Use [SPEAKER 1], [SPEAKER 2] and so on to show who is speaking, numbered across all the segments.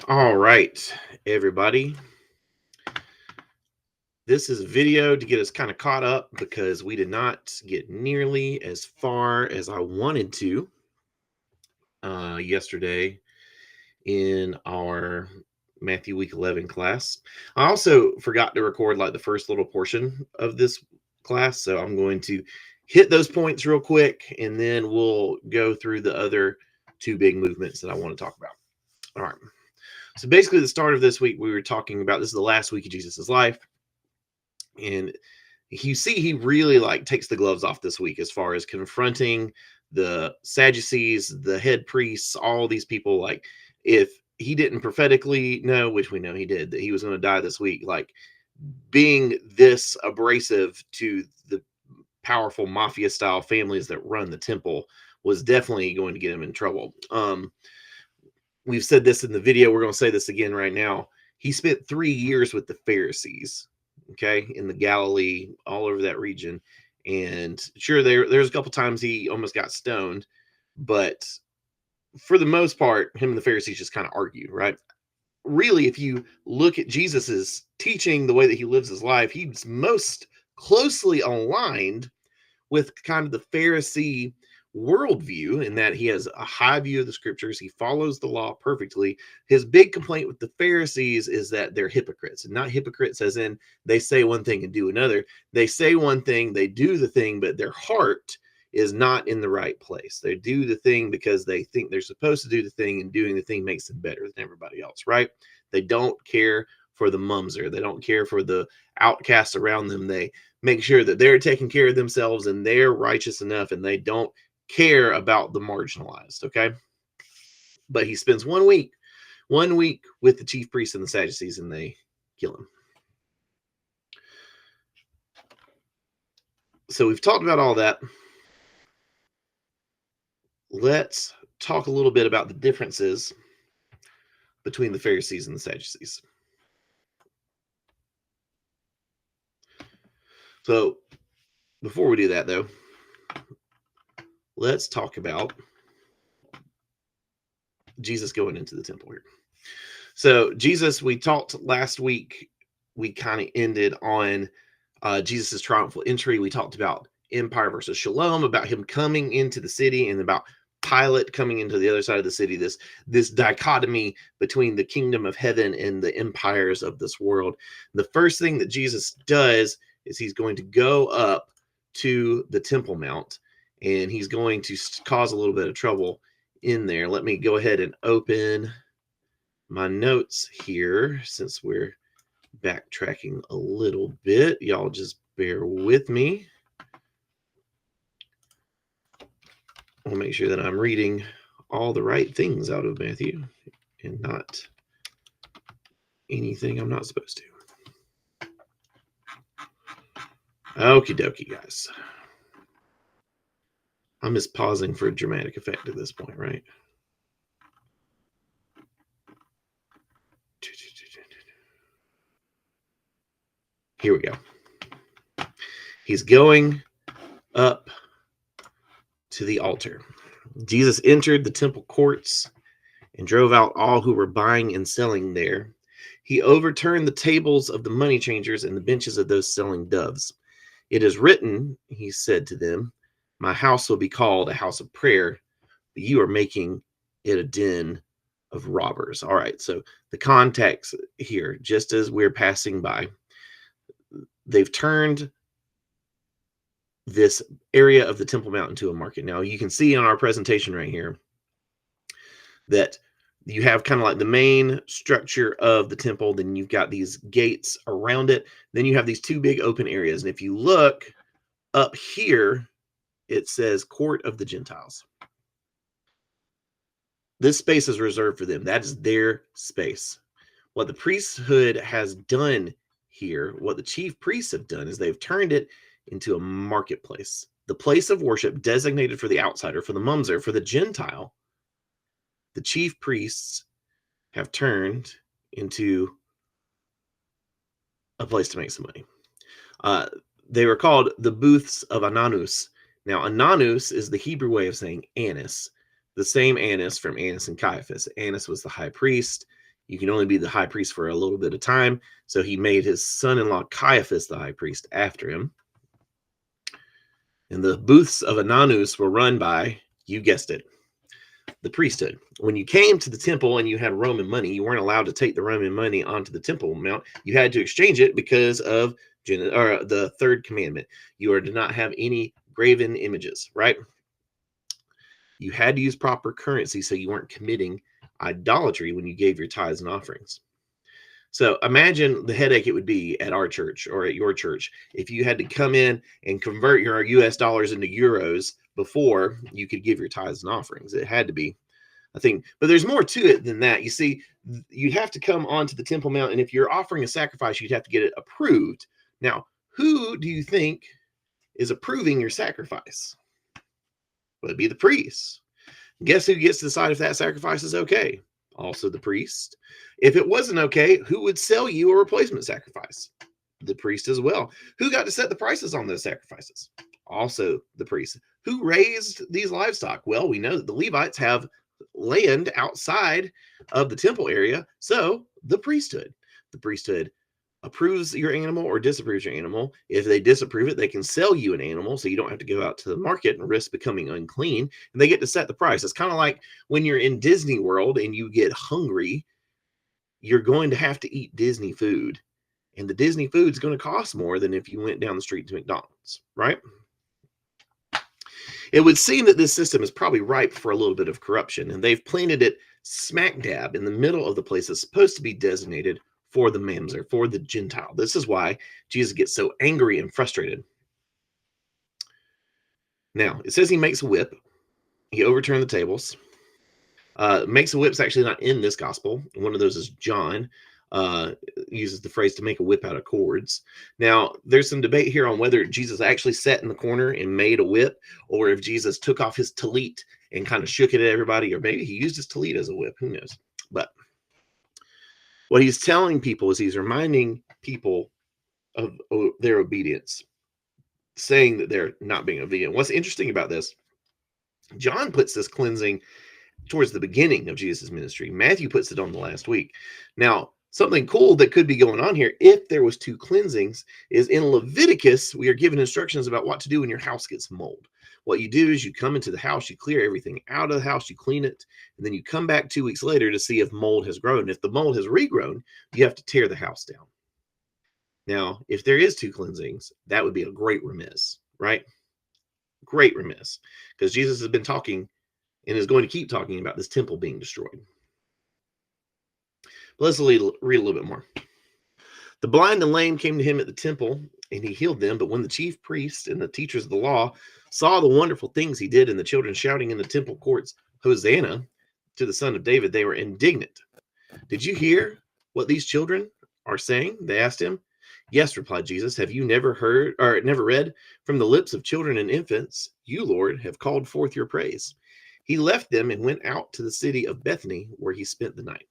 [SPEAKER 1] All right, everybody. This is a video to get us kind of caught up because we did not get nearly as far as I wanted to yesterday in our Matthew week 11 class. I also forgot to record like the first little portion of this class, so I'm going to hit those points real quick and then we'll go through the other two big movements that I want to talk about. All right. So basically, the start of this week, we were talking about this is the last week of Jesus's life, and you see he really like takes the gloves off this week as far as confronting the Sadducees, the head priests, all these people. Like, if he didn't prophetically know, which we know he did, that he was going to die this week, like being this abrasive to the powerful mafia style families that run the temple was definitely going to get him in trouble. We've said this in the video. We're going to say this again right now. He spent 3 years with the Pharisees, okay, in the Galilee, all over that region. And sure, there's a couple times he almost got stoned, but for the most part, him and the Pharisees just kind of argued, right? Really, if you look at Jesus's teaching, the way that he lives his life, he's most closely aligned with kind of the Pharisee worldview in that he has a high view of the scriptures. He follows the law perfectly. His big complaint with the Pharisees is that they're hypocrites, and not hypocrites as in they say one thing and do another. They say one thing, they do the thing, but their heart is not in the right place. They do the thing because they think they're supposed to do the thing, and doing the thing makes them better than everybody else, right? They don't care for the mumser. They don't care for the outcasts around them. They make sure that they're taking care of themselves and they're righteous enough and they don't care about the marginalized. Okay. But he spends 1 week with the chief priests and the Sadducees, and they kill him. So we've talked about all that. Let's talk a little bit about the differences between the Pharisees and the Sadducees. So before we do that, though, let's talk about Jesus going into the temple here. So Jesus, we talked last week, we kind of ended on Jesus's triumphal entry. We talked about empire versus shalom, about him coming into the city, and about Pilate coming into the other side of the city, this dichotomy between the kingdom of heaven and the empires of this world. The first thing that Jesus does is he's going to go up to the Temple Mount, and he's going to cause a little bit of trouble in there. Let me go ahead and open my notes here since we're backtracking a little bit. Y'all just bear with me. I'll make sure that I'm reading all the right things out of Matthew and not anything I'm not supposed to. Okie dokie, guys. I'm just pausing for a dramatic effect at this point, right? Here we go. He's going up to the altar. Jesus entered the temple courts and drove out all who were buying and selling there. He overturned the tables of the money changers and the benches of those selling doves. It is written, he said to them, my house will be called a house of prayer, but you are making it a den of robbers. All right, so the context here, just as we're passing by, they've turned this area of the Temple Mount into a market. Now, you can see on our presentation right here that you have kind of like the main structure of the temple. Then you've got these gates around it. Then you have these two big open areas. And if you look up here, it says Court of the Gentiles. This space is reserved for them. That is their space. What the priesthood has done here, what the chief priests have done, is they've turned it into a marketplace, the place of worship designated for the outsider, for the mumser, for the Gentile. The chief priests have turned into a place to make some money. They were called the booths of Ananus. Now, Ananus is the Hebrew way of saying Annas, the same Annas from Annas and Caiaphas. Annas was the high priest. You can only be the high priest for a little bit of time. So he made his son-in-law Caiaphas the high priest after him. And the booths of Ananus were run by, you guessed it, the priesthood. When you came to the temple and you had Roman money, you weren't allowed to take the Roman money onto the Temple Mount. You had to exchange it because of the third commandment. You are to not have any graven images, right? You had to use proper currency so you weren't committing idolatry when you gave your tithes and offerings. So imagine the headache it would be at our church or at your church if you had to come in and convert your US dollars into euros before you could give your tithes and offerings. It had to be a thing. But there's more to it than that. You see, you'd have to come onto the Temple Mount, and if you're offering a sacrifice, you'd have to get it approved. Now, who do you think is approving your sacrifice? Well, it'd be the priest. Guess who gets to decide if that sacrifice is okay? Also the priest. If it wasn't okay, who would sell you a replacement sacrifice? The priest as well. Who got to set the prices on those sacrifices? Also the priest. Who raised these livestock? Well, we know that the Levites have land outside of the temple area, so the priesthood. The priesthood approves your animal or disapproves your animal. If they disapprove it, they can sell you an animal so you don't have to go out to the market and risk becoming unclean, and they get to set the price. It's kind of like when you're in Disney World and you get hungry, you're going to have to eat Disney food, and the Disney food's going to cost more than if you went down the street to McDonald's, right? It would seem that this system is probably ripe for a little bit of corruption, and they've planted it smack dab in the middle of the place that's supposed to be designated for the mamzer, for the Gentile. This is why Jesus gets so angry and frustrated. Now, it says he makes a whip. He overturned the tables. Makes a whip's actually not in this gospel. One of those is John. Uses the phrase to make a whip out of cords. Now, there's some debate here on whether Jesus actually sat in the corner and made a whip, or if Jesus took off his tallit and kind of shook it at everybody, or maybe he used his tallit as a whip. Who knows? But what he's telling people is he's reminding people of their obedience, saying that they're not being obedient. What's interesting about this, John puts this cleansing towards the beginning of Jesus' ministry. Matthew puts it on the last week. Now, something cool that could be going on here, if there was two cleansings, is in Leviticus, we are given instructions about what to do when your house gets mold. What you do is you come into the house, you clear everything out of the house, you clean it, and then you come back 2 weeks later to see if mold has grown. If the mold has regrown, you have to tear the house down. Now, if there is two cleansings, that would be a great remiss, right? Great remiss, because Jesus has been talking and is going to keep talking about this temple being destroyed. But let's read a little bit more. The blind and lame came to him at the temple, and he healed them. But when the chief priests and the teachers of the law saw the wonderful things he did and the children shouting in the temple courts, Hosanna to the Son of David, they were indignant. Did you hear what these children are saying? They asked him. Yes, replied Jesus. Have you never heard or never read from the lips of children and infants? You, Lord, have called forth your praise. He left them and went out to the city of Bethany, where he spent the night.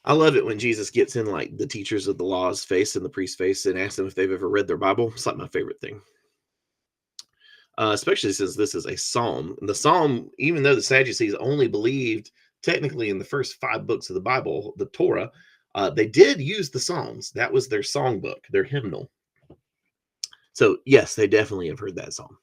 [SPEAKER 1] I love it when Jesus gets in like the teachers of the law's face and the priest's face and asks them if they've ever read their Bible. It's like my favorite thing. Especially since this is a psalm. The psalm, even though the Sadducees only believed technically in the first 5 books of the Bible, the Torah, they did use the Psalms. That was their songbook, their hymnal. So yes, they definitely have heard that psalm.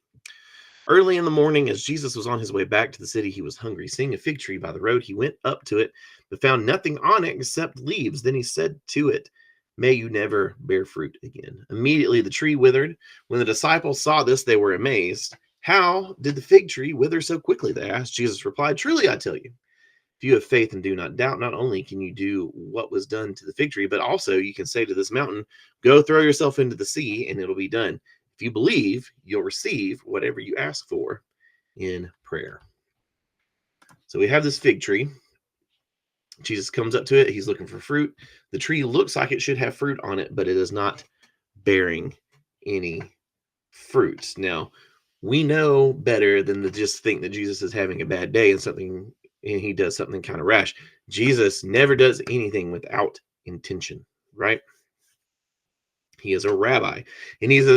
[SPEAKER 1] Early in the morning, as Jesus was on his way back to the city, he was hungry. Seeing a fig tree by the road, he went up to it, but found nothing on it except leaves. Then he said to it, may you never bear fruit again. Immediately the tree withered. When the disciples saw this, they were amazed. How did the fig tree wither so quickly? They asked. Jesus replied, truly I tell you, if you have faith and do not doubt, not only can you do what was done to the fig tree, but also you can say to this mountain, go throw yourself into the sea, and it'll be done. If you believe, you'll receive whatever you ask for in prayer. So we have this fig tree. Jesus comes up to it. He's looking for fruit. The tree looks like it should have fruit on it, but it is not bearing any fruits. Now, we know better than to just think that Jesus is having a bad day and he does something kind of rash. Jesus never does anything without intention, right? He is a rabbi, and he's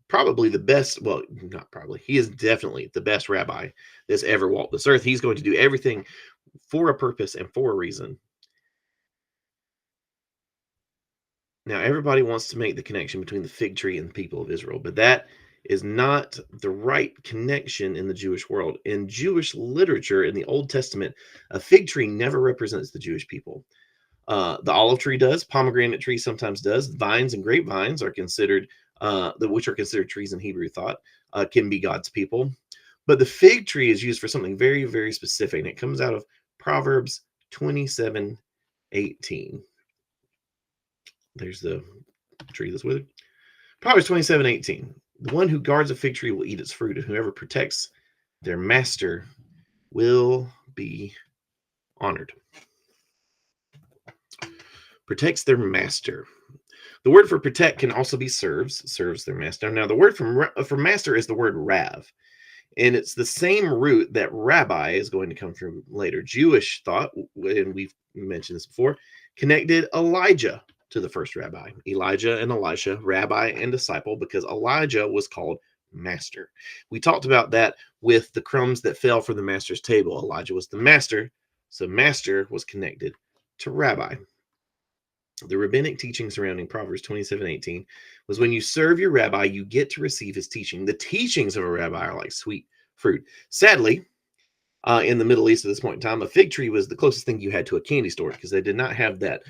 [SPEAKER 1] probably the best, well, not probably, he is definitely the best rabbi that's ever walked this earth. He's going to do everything for a purpose and for a reason. Now, everybody wants to make the connection between the fig tree and the people of Israel, but that is not the right connection in the Jewish world. In Jewish literature, in the Old Testament, a fig tree never represents the Jewish people. The olive tree does, pomegranate tree sometimes does. Vines and grapevines are considered, which are considered trees in Hebrew thought, can be God's people. But the fig tree is used for something very, very specific, and it comes out of Proverbs 27:18. There's the tree that's withered. Proverbs 27:18. The one who guards a fig tree will eat its fruit, and whoever protects their master will be honored. Protects their master. The word for protect can also be serves their master. Now, the word for master is the word rav, and it's the same root that rabbi is going to come from later. Jewish thought, and we've mentioned this before, connected Elijah to the first rabbi. Elijah and Elisha, rabbi and disciple, because Elijah was called master. We talked about that with the crumbs that fell from the master's table. Elijah was the master, so master was connected to rabbi. The rabbinic teaching surrounding Proverbs 27:18 was when you serve your rabbi, you get to receive his teaching. The teachings of a rabbi are like sweet fruit. Sadly, in the Middle East at this point in time, a fig tree was the closest thing you had to a candy store because they did not have that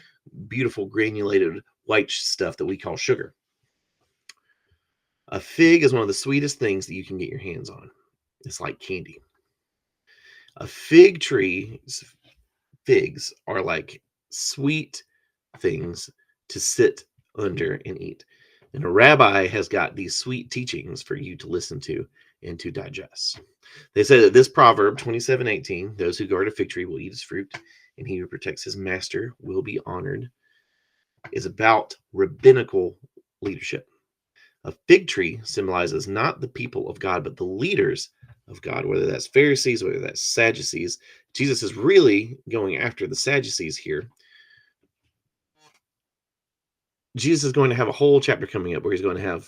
[SPEAKER 1] beautiful granulated white stuff that we call sugar. A fig is one of the sweetest things that you can get your hands on. It's like candy. A fig tree's figs are like sweet things to sit under and eat. And a rabbi has got these sweet teachings for you to listen to and to digest. They say that this proverb 27:18, those who guard a fig tree will eat its fruit, and he who protects his master will be honored, is about rabbinical leadership. A fig tree symbolizes not the people of God, but the leaders of God, whether that's Pharisees, whether that's Sadducees. Jesus is really going after the Sadducees here. Jesus is going to have a whole chapter coming up where he's going to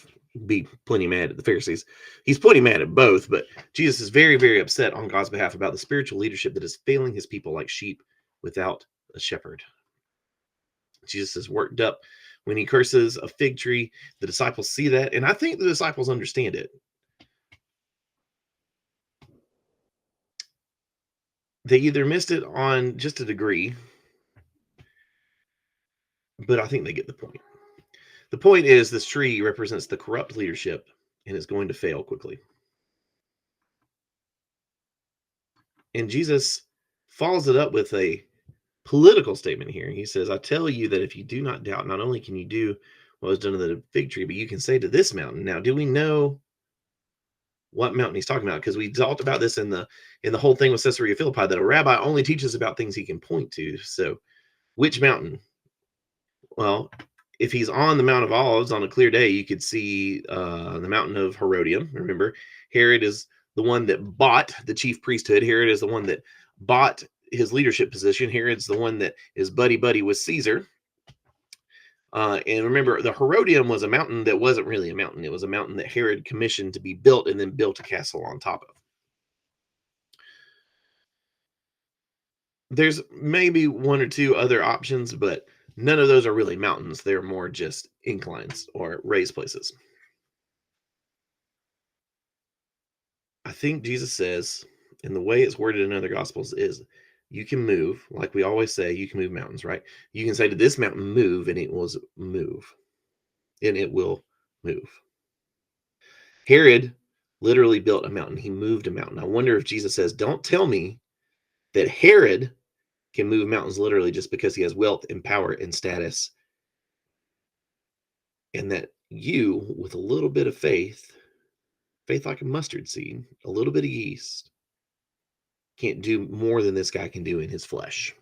[SPEAKER 1] be plenty mad at the Pharisees. He's plenty mad at both, but Jesus is very, very upset on God's behalf about the spiritual leadership that is failing his people like sheep without a shepherd. Jesus is worked up when he curses a fig tree. The disciples see that, and I think the disciples understand it. They either missed it on just a degree, but I think they get the point. The point is this tree represents the corrupt leadership and is going to fail quickly. And Jesus follows it up with a political statement here. He says, I tell you that if you do not doubt, not only can you do what was done to the fig tree, but you can say to this mountain. Now, do we know what mountain he's talking about? Because we talked about this in the whole thing with Caesarea Philippi, that a rabbi only teaches about things he can point to. So which mountain? Well, if he's on the Mount of Olives on a clear day, you could see the mountain of Herodium. Remember, Herod is the one that bought the chief priesthood. Herod is the one that bought his leadership position. Herod's the one that is buddy with Caesar. And remember, the Herodium was a mountain that wasn't really a mountain. It was a mountain that Herod commissioned to be built and then built a castle on top of. There's maybe one or two other options, but none of those are really mountains. They're more just inclines or raised places. I think Jesus says, and the way it's worded in other gospels is, you can move, like we always say, you can move mountains, right? You can say to this mountain, move, and it will move. And it will move. Herod literally built a mountain. He moved a mountain. I wonder if Jesus says, don't tell me that Herod can move mountains literally just because he has wealth and power and status, and that you, with a little bit of faith like a mustard seed, a little bit of yeast, can't do more than this guy can do in his flesh.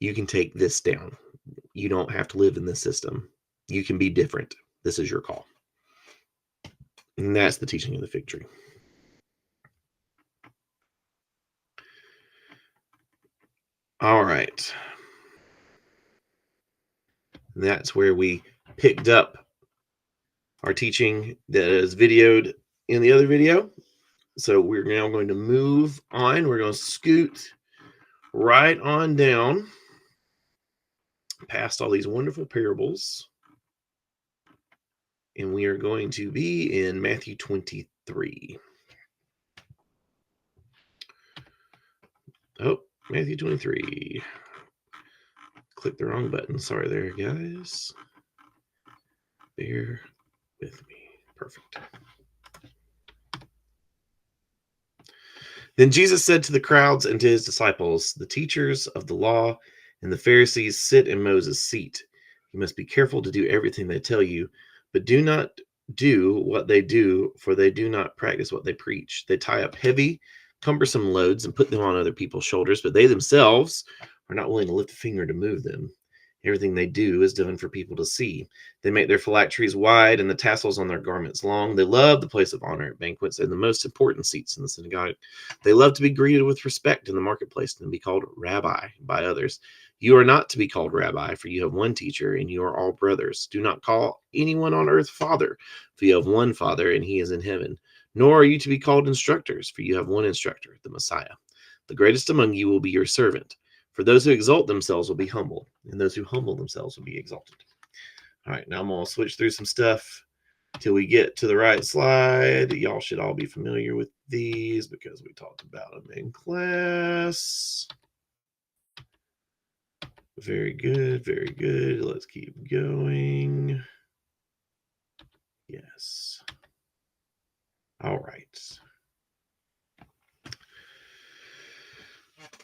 [SPEAKER 1] You can take this down. You don't have to live in this system. You can be different. This is your call. And that's the teaching of the fig tree. All right. And that's where we picked up our teaching that is videoed in the other video. So we're now going to move on. We're going to scoot right on down past all these wonderful parables. And we are going to be in Matthew 23. Oh, Matthew 23. Click the wrong button. Sorry there, guys. Bear with me. Perfect. Then Jesus said to the crowds and to his disciples, the teachers of the law and the Pharisees sit in Moses' seat. You must be careful to do everything they tell you, but do not do what they do, for they do not practice what they preach. They tie up heavy, cumbersome loads and put them on other people's shoulders, but they themselves are not willing to lift a finger to move them. Everything they do is done for people to see. They make their phylacteries wide and the tassels on their garments long. They love the place of honor at banquets and the most important seats in the synagogue. They love to be greeted with respect in the marketplace and be called rabbi by others. You are not to be called rabbi, for you have one teacher and you are all brothers. Do not call anyone on earth father, for you have one Father and he is in heaven. Nor are you to be called instructors, for you have one instructor, the Messiah. The greatest among you will be your servant. For those who exalt themselves will be humble, and those who humble themselves will be exalted. All right, now I'm going to switch through some stuff till we get to the right slide. Y'all should all be familiar with these because we talked about them in class. Very good, very good. Let's keep going. Yes. All right.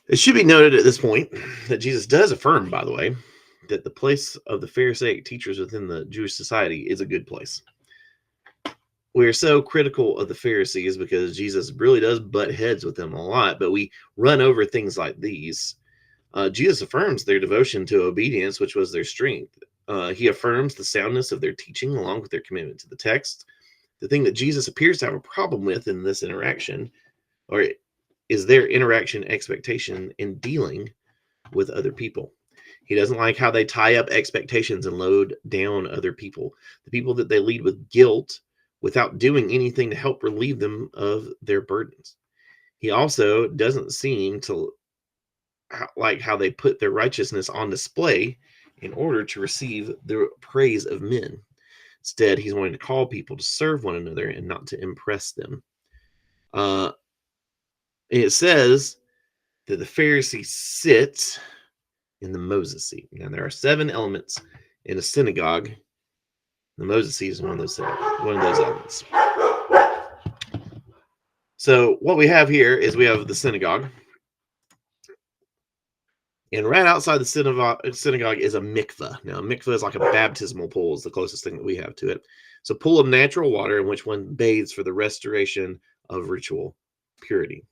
[SPEAKER 1] It should be noted at this point that Jesus does affirm, by the way, that the place of the Pharisaic teachers within the Jewish society is a good place. We are so critical of the Pharisees because Jesus really does butt heads with them a lot, but we run over things like these. Jesus affirms their devotion to obedience, which was their strength. He affirms the soundness of their teaching along with their commitment to the text. The thing that Jesus appears to have a problem with in this interaction, or is their interaction expectation in dealing with other people. He doesn't like how they tie up expectations and load down other people, the people that they lead with guilt without doing anything to help relieve them of their burdens. He also doesn't seem to like how they put their righteousness on display in order to receive the praise of men. Instead, he's wanting to call people to serve one another and not to impress them. It says that the Pharisees sit in the Moses seat. Now, there are 7 elements in a synagogue. The Moses seat is one of those elements. So what we have here is we have the synagogue. And right outside the synagogue is a mikveh. Now, a mikveh is like a baptismal pool, is the closest thing that we have to it. It's a pool of natural water in which one bathes for the restoration of ritual purity.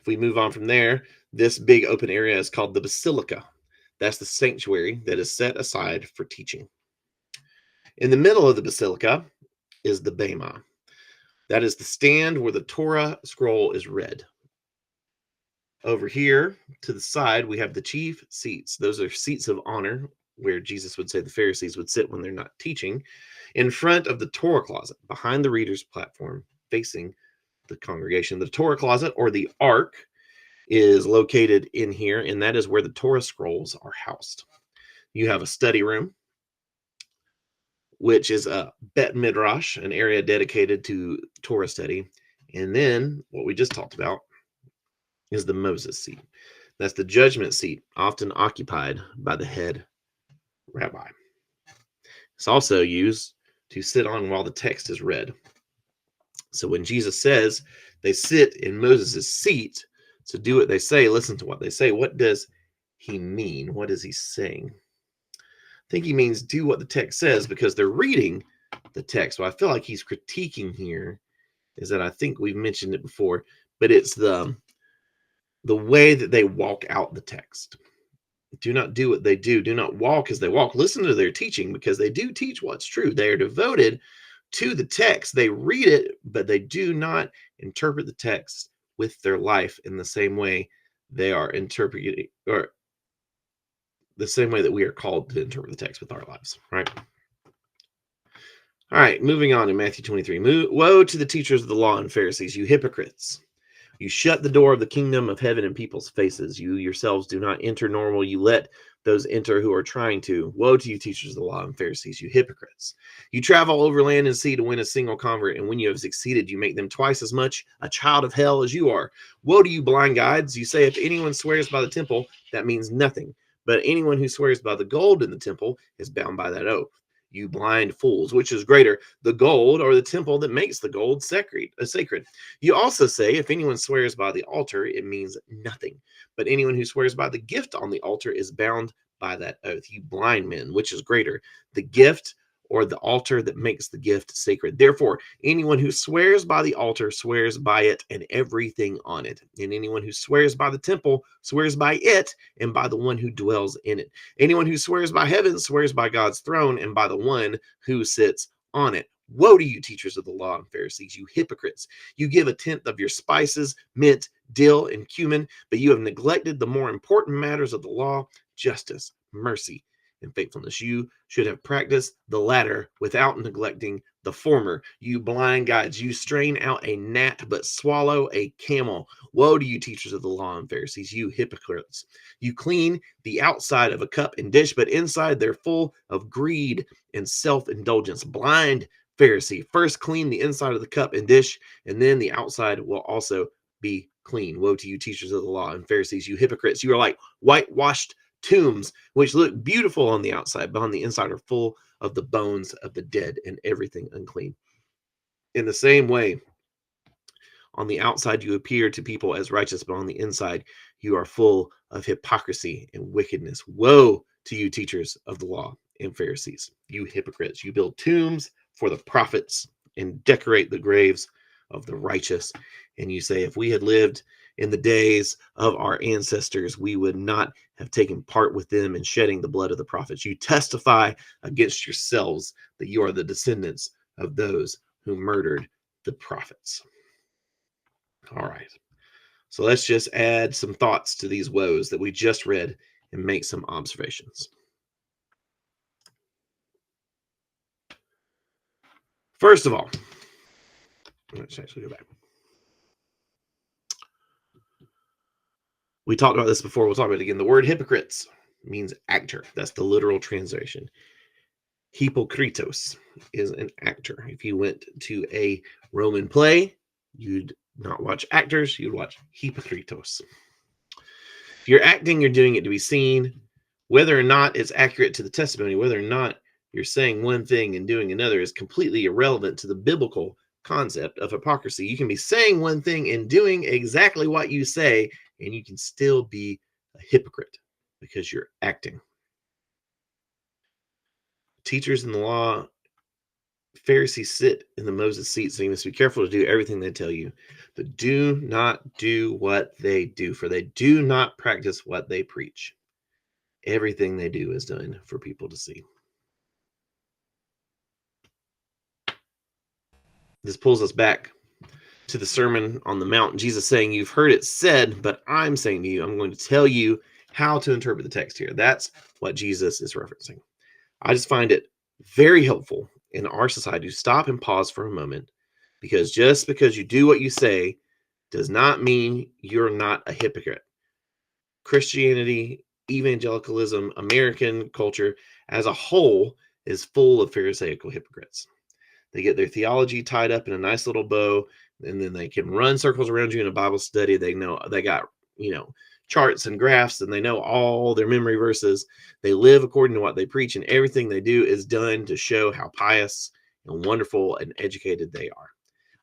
[SPEAKER 1] If we move on from there, this big open area is called the basilica. That's the sanctuary that is set aside for teaching. In the middle of the basilica is the bema. That is the stand where the Torah scroll is read. Over here to the side, we have the chief seats. Those are seats of honor where Jesus would say the Pharisees would sit when they're not teaching. In front of the Torah closet, behind the reader's platform, facing the congregation. The Torah closet, or the ark, is located in here, and that is where the Torah scrolls are housed. You have a study room, which is a Bet Midrash, an area dedicated to Torah study. And then what we just talked about is the Moses seat. That's the judgment seat, often occupied by the head rabbi. It's also used to sit on while the text is read. So when Jesus says they sit in Moses' seat to do what they say, listen to what they say, what does he mean? What is he saying? I think he means do what the text says because they're reading the text. What I feel like he's critiquing here is that I think we've mentioned it before, but it's the way that they walk out the text. Do not do what they do. Do not walk as they walk. Listen to their teaching because they do teach what's true. They are devoted to the text. They read it, but they do not interpret the text with their life in the same way they are interpreting, or the same way that we are called to interpret the text with our lives, right? All right, moving on in Matthew 23. Woe to the teachers of the law and Pharisees, you hypocrites! You shut the door of the kingdom of heaven in people's faces. You yourselves do not enter normal. You let those enter who are trying to. Woe to you, teachers of the law and Pharisees, you hypocrites. You travel over land and sea to win a single convert, and when you have succeeded, you make them twice as much a child of hell as you are. Woe to you, blind guides. You say, if anyone swears by the temple, that means nothing. But anyone who swears by the gold in the temple is bound by that oath. You blind fools, which is greater, the gold or the temple that makes the gold sacred? You also say, if anyone swears by the altar, it means nothing. But anyone who swears by the gift on the altar is bound by that oath. You blind men, which is greater, the gift or the altar that makes the gift sacred? Therefore, anyone who swears by the altar swears by it and everything on it. And anyone who swears by the temple swears by it and by the one who dwells in it. Anyone who swears by heaven swears by God's throne and by the one who sits on it. Woe to you, teachers of the law and Pharisees, you hypocrites! You give a tenth of your spices, mint, dill, and cumin, but you have neglected the more important matters of the law: justice, mercy, and faithfulness. You should have practiced the latter without neglecting the former. You blind guides, you strain out a gnat but swallow a camel. Woe to you, teachers of the law and Pharisees, you hypocrites! You clean the outside of a cup and dish, but inside they're full of greed and self-indulgence. Blind Pharisee, first clean the inside of the cup and dish, and then the outside will also be clean. Woe to you, teachers of the law and Pharisees, you hypocrites! You are like whitewashed tombs, which look beautiful on the outside, but on the inside are full of the bones of the dead and everything unclean. In the same way, on the outside you appear to people as righteous, but on the inside you are full of hypocrisy and wickedness. Woe to you, teachers of the law and Pharisees, you hypocrites! You build tombs for the prophets and decorate the graves of the righteous. And you say, if we had lived in the days of our ancestors, we would not have taken part with them in shedding the blood of the prophets. You testify against yourselves that you are the descendants of those who murdered the prophets. All right. So let's just add some thoughts to these woes that we just read and make some observations. First of all, let's actually go back. We talked about this before. We'll talk about it again. The word hypocrites means actor. That's the literal translation. Hypokritos is an actor. If you went to a Roman play, you'd not watch actors, you'd watch hypokritos. If you're acting, you're doing it to be seen. Whether or not it's accurate to the testimony, whether or not you're saying one thing and doing another, is completely irrelevant to the biblical concept of hypocrisy. You can be saying one thing and doing exactly what you say, and you can still be a hypocrite because you're acting. Teachers in the law, Pharisees sit in the Moses seat, so you must be careful to do everything they tell you, but do not do what they do, for they do not practice what they preach. Everything they do is done for people to see. This pulls us back to the Sermon on the Mount. Jesus saying, you've heard it said, but I'm saying to you, I'm going to tell you how to interpret the text here. That's what Jesus is referencing. I just find it very helpful in our society to stop and pause for a moment, because just because you do what you say does not mean you're not a hypocrite. Christianity, evangelicalism, American culture as a whole is full of Pharisaical hypocrites. They get their theology tied up in a nice little bow, and then they can run circles around you in a Bible study. They know they got, charts and graphs, and they know all their memory verses. They live according to what they preach, and everything they do is done to show how pious and wonderful and educated they are.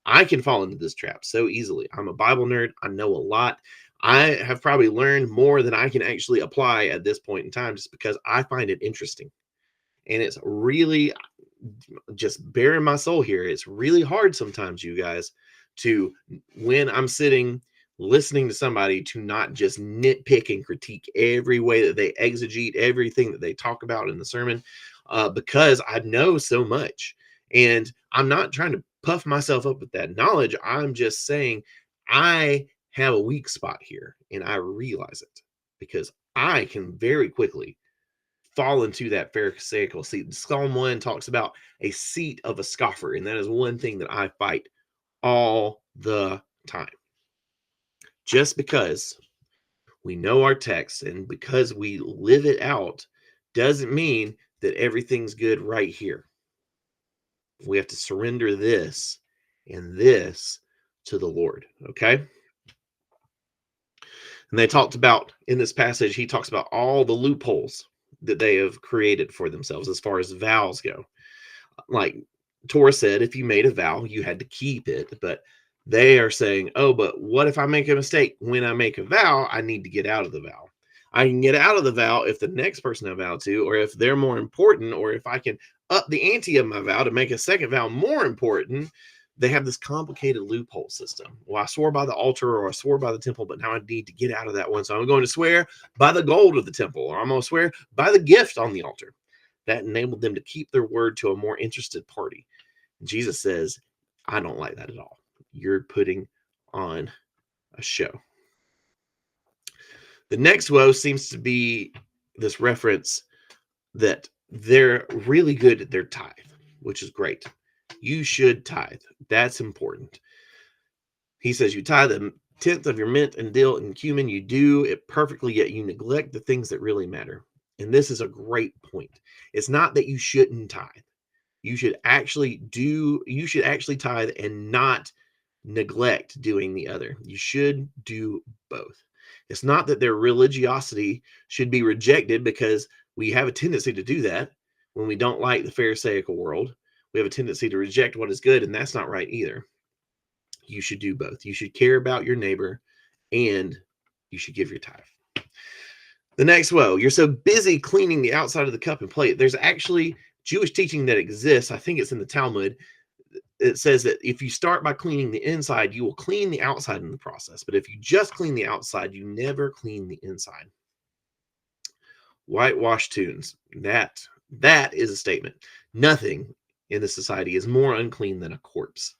[SPEAKER 1] I can fall into this trap so easily. I'm a Bible nerd. I know a lot. I have probably learned more than I can actually apply at this point in time, just because I find it interesting. And it's really, just bearing my soul here, it's really hard sometimes, you guys, to, when I'm sitting listening to somebody, to not just nitpick and critique every way that they exegete everything that they talk about in the sermon, because I know so much. And I'm not trying to puff myself up with that knowledge. I'm just saying I have a weak spot here, and I realize it, because I can very quickly fall into that Pharisaical seat. Psalm 1 talks about a seat of a scoffer, and that is one thing that I fight all the time. Just because we know our text and because we live it out doesn't mean that everything's good right here. We have to surrender this and this to the Lord, okay? And they talked about in this passage, he talks about all the loopholes that they have created for themselves as far as vows go. Like Torah said, if you made a vow, you had to keep it. But they are saying, oh, but what if I make a mistake? When I make a vow, I need to get out of the vow. I can get out of the vow if the next person I vow to, or if they're more important, or if I can up the ante of my vow to make a second vow more important. They have this complicated loophole system. Well, I swore by the altar or I swore by the temple, but now I need to get out of that one. So I'm going to swear by the gold of the temple, or I'm going to swear by the gift on the altar. That enabled them to keep their word to a more interested party. And Jesus says, I don't like that at all. You're putting on a show. The next woe seems to be this reference that they're really good at their tithe, which is great. You should tithe. That's important. He says you tithe a tenth of your mint and dill and cumin. You do it perfectly, yet you neglect the things that really matter. And this is a great point. It's not that you shouldn't tithe. You should actually tithe and not neglect doing the other. You should do both. It's not that their religiosity should be rejected, because we have a tendency to do that when we don't like the Pharisaical world. We have a tendency to reject what is good, and that's not right either. You should do both. You should care about your neighbor, and you should give your tithe. The next woe, you're so busy cleaning the outside of the cup and plate. There's actually Jewish teaching that exists. I think it's in the Talmud. It says that if you start by cleaning the inside, you will clean the outside in the process. But if you just clean the outside, you never clean the inside. Whitewashed tombs. That is a statement. Nothing in this society is more unclean than a corpse.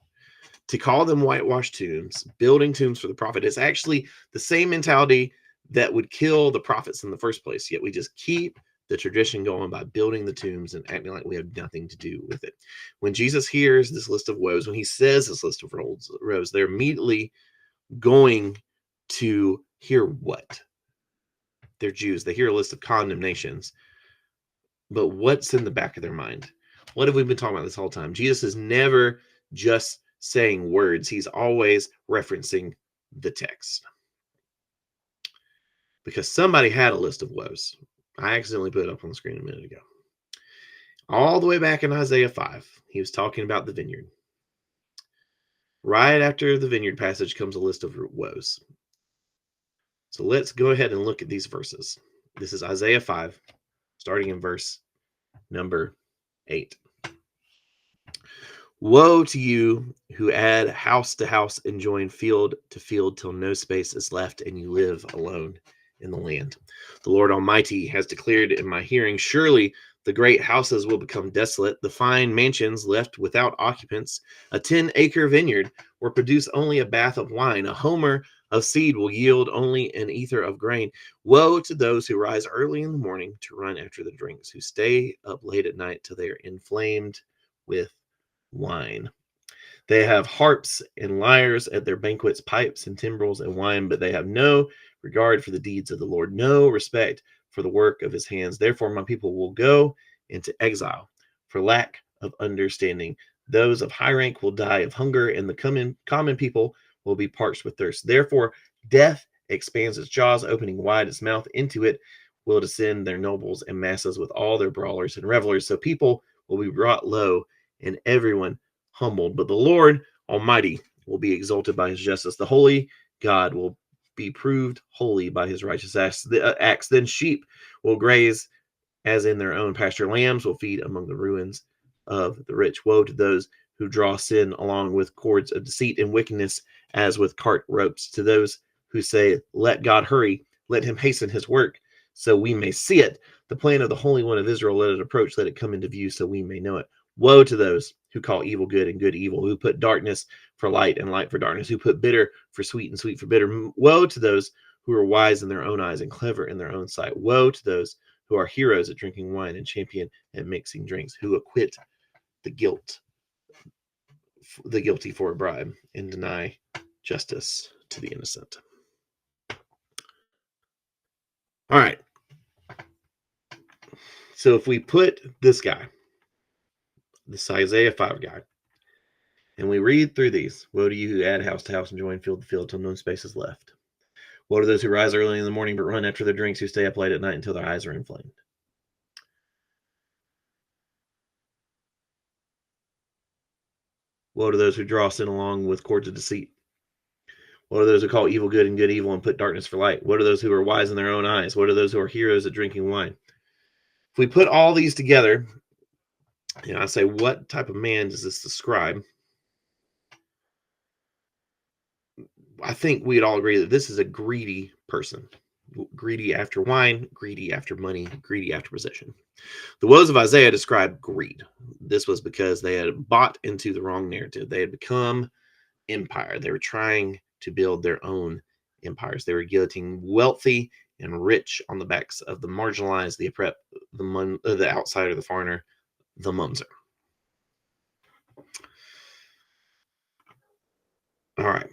[SPEAKER 1] To call them whitewashed tombs, building tombs for the prophet, is actually the same mentality that would kill the prophets in the first place. Yet we just keep the tradition going by building the tombs and acting like we have nothing to do with it. When Jesus hears this list of woes, when he says this list of woes, they're immediately going to hear what? They're Jews. They hear a list of condemnations. But what's in the back of their mind? What have we been talking about this whole time? Jesus is never just saying words. He's always referencing the text. Because somebody had a list of woes. I accidentally put it up on the screen a minute ago. All the way back in Isaiah 5, he was talking about the vineyard. Right after the vineyard passage comes a list of woes. So let's go ahead and look at these verses. This is Isaiah 5, starting in verse number 8. Woe to you who add house to house and join field to field till no space is left and you live alone in the land. The Lord Almighty has declared in my hearing, surely the great houses will become desolate, the fine mansions left without occupants. A 10-acre vineyard will produce only a bath of wine. A homer of seed will yield only an ether of grain. Woe to those who rise early in the morning to run after the drinks, who stay up late at night till they are inflamed with wine. They have harps and lyres at their banquets, pipes and timbrels and wine, but they have no regard for the deeds of the Lord, no respect for the work of his hands. Therefore, my people will go into exile for lack of understanding. Those of high rank will die of hunger, and the common people will be parched with thirst. Therefore, death expands its jaws, opening wide its mouth. Into it will descend their nobles and masses with all their brawlers and revelers. So people will be brought low, and everyone humbled. But the Lord Almighty will be exalted by his justice. The holy God will be proved holy by his righteous acts. Then sheep will graze as in their own pasture. Lambs will feed among the ruins of the rich. Woe to those who draw sin along with cords of deceit and wickedness as with cart ropes. To those who say, let God hurry, let him hasten his work so we may see it. The plan of the Holy One of Israel, let it approach, let it come into view so we may know it. Woe to those who call evil good and good evil, who put darkness for light and light for darkness, who put bitter for sweet and sweet for bitter. Woe to those who are wise in their own eyes and clever in their own sight. Woe to those who are heroes at drinking wine and champion at mixing drinks, who acquit the guilty for a bribe and deny justice to the innocent. All right. So if we put this guy, this Isaiah 5 guy, and we read through these, woe to you who add house to house and join field to field till no space is left. Woe to those who rise early in the morning but run after their drinks, who stay up late at night until their eyes are inflamed. Woe to those who draw sin along with cords of deceit. Woe to those who call evil good and good evil and put darkness for light. Woe to those who are wise in their own eyes. Woe to those who are heroes at drinking wine. If we put all these together, I say, what type of man does this describe? I think we'd all agree that this is a greedy person. Greedy after wine, greedy after money, greedy after possession. The woes of Isaiah describe greed. This was because they had bought into the wrong narrative. They had become empire. They were trying to build their own empires. They were getting wealthy and rich on the backs of the marginalized, the oppressed, the outsider, the foreigner, the mumser. All right.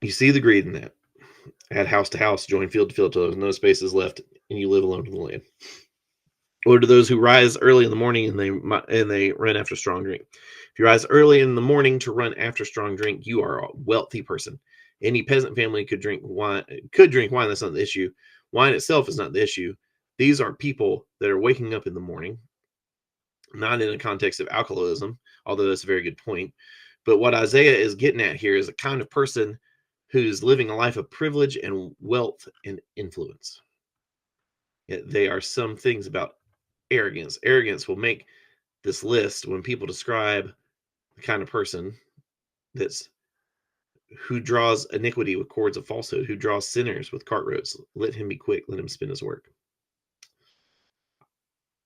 [SPEAKER 1] You see the greed in that. Add house to house, join field to field till there's no spaces left, and you live alone in the land. Or to those who rise early in the morning and they run after strong drink. If you rise early in the morning to run after strong drink, you are a wealthy person. Any peasant family could drink wine. That's not the issue. Wine itself is not the issue. These are people that are waking up in the morning, not in a context of alcoholism, although that's a very good point. But what Isaiah is getting at here is a kind of person who's living a life of privilege and wealth and influence. Yet they are some things about arrogance. Arrogance will make this list when people describe the kind of person that's who draws iniquity with cords of falsehood, who draws sinners with cart ropes. Let him be quick, let him spin his work.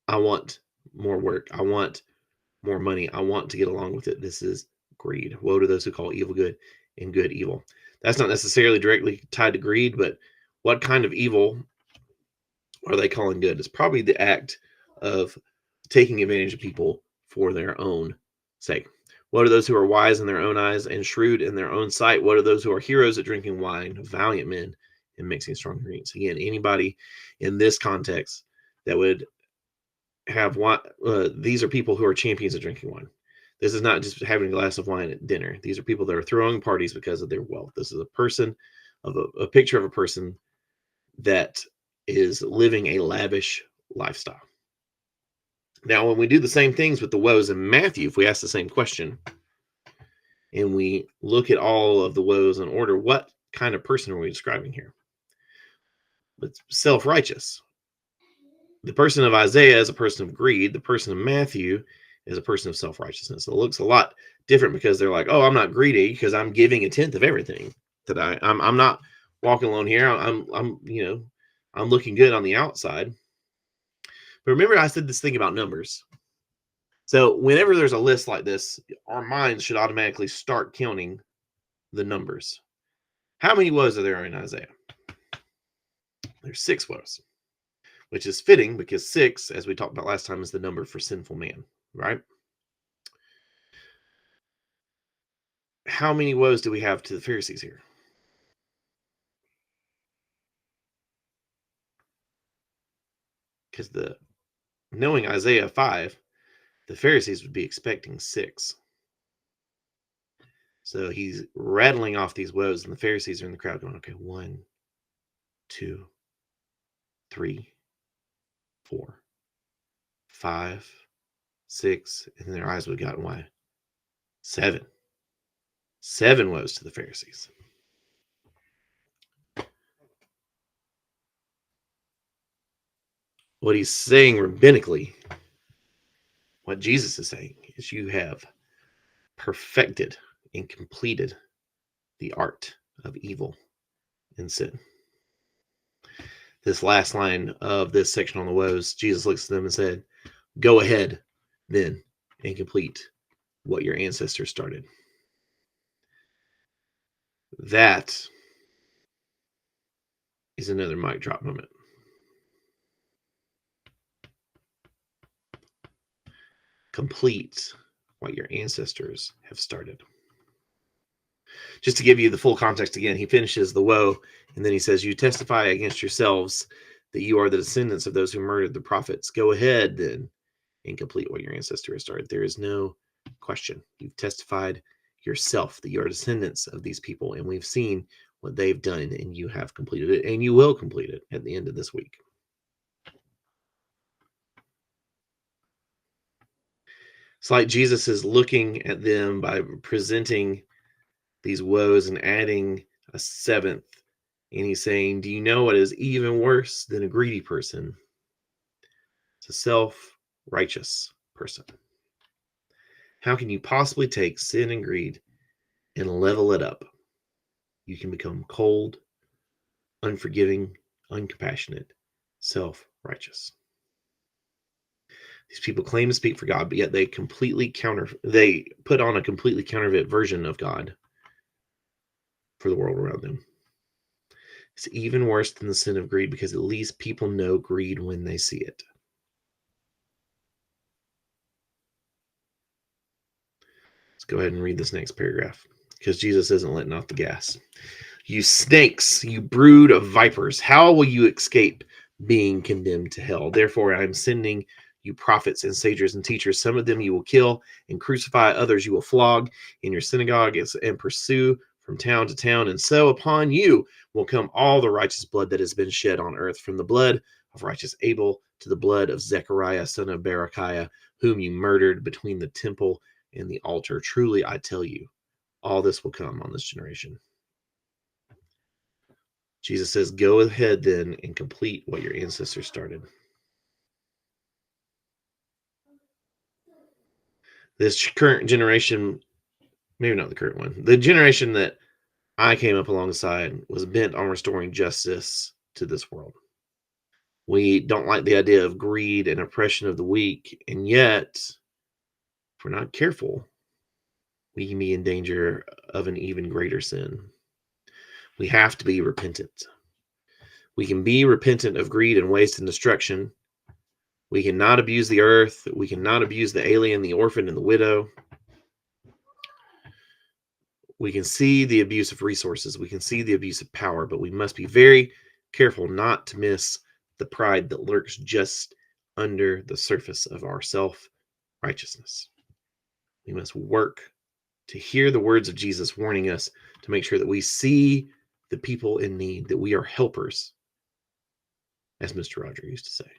[SPEAKER 1] I want more work. I want more money. I want to get along with it. This is greed. Woe to those who call evil good and good evil. That's not necessarily directly tied to greed, but what kind of evil are they calling good? It's probably the act of taking advantage of people for their own sake. Woe to those who are wise in their own eyes and shrewd in their own sight. Woe to those who are heroes at drinking wine, valiant men in mixing strong drinks. Again, anybody in this context that would have wine, these are people who are champions of drinking wine. This is not just having a glass of wine at dinner. These are people that are throwing parties because of their wealth. This is a picture of a person that is living a lavish lifestyle. Now, when we do the same things with the woes in Matthew, if we ask the same question and we look at all of the woes in order, what kind of person are we describing here? It's self-righteous. The person of Isaiah is a person of greed. The person of Matthew is a person of self-righteousness. It looks a lot different because they're like, oh, I'm not greedy because I'm giving a tenth of everything that I'm not walking alone here. I'm looking good on the outside. But remember, I said this thing about numbers. So whenever there's a list like this, our minds should automatically start counting the numbers. How many woes are there in Isaiah? There's 6 woes, which is fitting because 6, as we talked about last time, is the number for sinful man, right? How many woes do we have to the Pharisees here? Because knowing Isaiah 5, the Pharisees would be expecting 6. So he's rattling off these woes, and the Pharisees are in the crowd going, okay, 1, 2, 3, 4, 5, 6, and their eyes would have gotten wide. 7. 7 woes to the Pharisees. What he's saying rabbinically, what Jesus is saying, is you have perfected and completed the art of evil and sin. This last line of this section on the woes, Jesus looks at them and said, go ahead then and complete what your ancestors started. That is another mic drop moment. Complete what your ancestors have started. Just to give you the full context again, he finishes the woe, and then he says, you testify against yourselves that you are the descendants of those who murdered the prophets. Go ahead then and complete what your ancestor has started. There is no question. You've testified yourself that you are descendants of these people, and we've seen what they've done, and you have completed it, and you will complete it at the end of this week. It's like Jesus is looking at them by presenting these woes and adding a seventh. And he's saying, do you know what is even worse than a greedy person? It's a self-righteous person. How can you possibly take sin and greed and level it up? You can become cold, unforgiving, uncompassionate, self-righteous. These people claim to speak for God, but yet they put on a completely counterfeit version of God for the world around them. It's even worse than the sin of greed, because at least people know greed when they see it. Let's go ahead and read this next paragraph, because Jesus isn't letting off the gas. You snakes, you brood of vipers, how will you escape being condemned to hell? Therefore, I am sending you prophets and sages and teachers. Some of them you will kill and crucify, others you will flog in your synagogues and pursue from town to town. And so upon you will come all the righteous blood that has been shed on earth, from the blood of righteous Abel to the blood of Zechariah, son of Berechiah, whom you murdered between the temple and the altar. Truly, I tell you, all this will come on this generation. Jesus says, go ahead then and complete what your ancestors started. This current generation, maybe not the current one, the generation that I came up alongside was bent on restoring justice to this world. We don't like the idea of greed and oppression of the weak, and yet, if we're not careful, we can be in danger of an even greater sin. We have to be repentant. We can be repentant of greed and waste and destruction. We cannot abuse the earth. We cannot abuse the alien, the orphan, and the widow. We can see the abuse of resources. We can see the abuse of power, but we must be very careful not to miss the pride that lurks just under the surface of our self-righteousness. We must work to hear the words of Jesus warning us to make sure that we see the people in need, that we are helpers, as Mr. Roger used to say,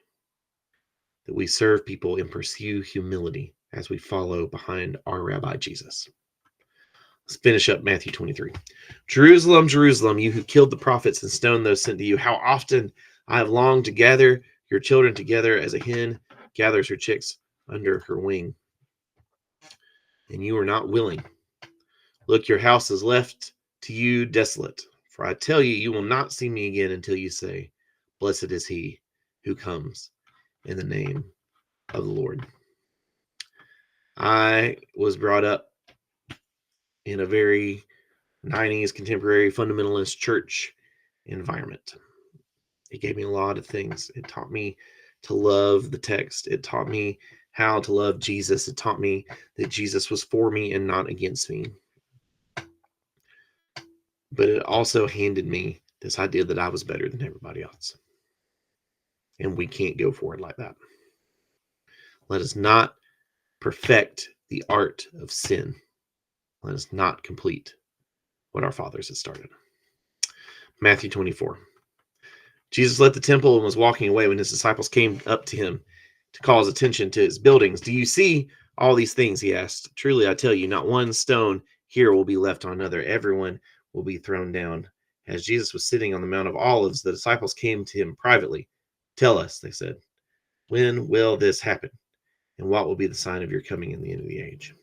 [SPEAKER 1] that we serve people and pursue humility as we follow behind our Rabbi Jesus. Let's finish up Matthew 23. Jerusalem, Jerusalem, you who killed the prophets and stoned those sent to you, how often I have longed to gather your children together as a hen gathers her chicks under her wing, and you are not willing. Look, your house is left to you desolate. For I tell you, you will not see me again until you say, blessed is he who comes in the name of the Lord. I was brought up in a very 90s contemporary fundamentalist church environment. It gave me a lot of things. It taught me to love the text. It taught me how to love Jesus. It taught me that Jesus was for me and not against me. But it also handed me this idea that I was better than everybody else. And we can't go forward like that. Let us not perfect the art of sin. Let us not complete what our fathers had started. Matthew 24. Jesus left the temple and was walking away when his disciples came up to him to call his attention to his buildings. Do you see all these things? He asked. Truly, I tell you, not one stone here will be left on another. Everyone will be thrown down. As Jesus was sitting on the Mount of Olives, the disciples came to him privately. Tell us, they said, when will this happen? And what will be the sign of your coming in the end of the age?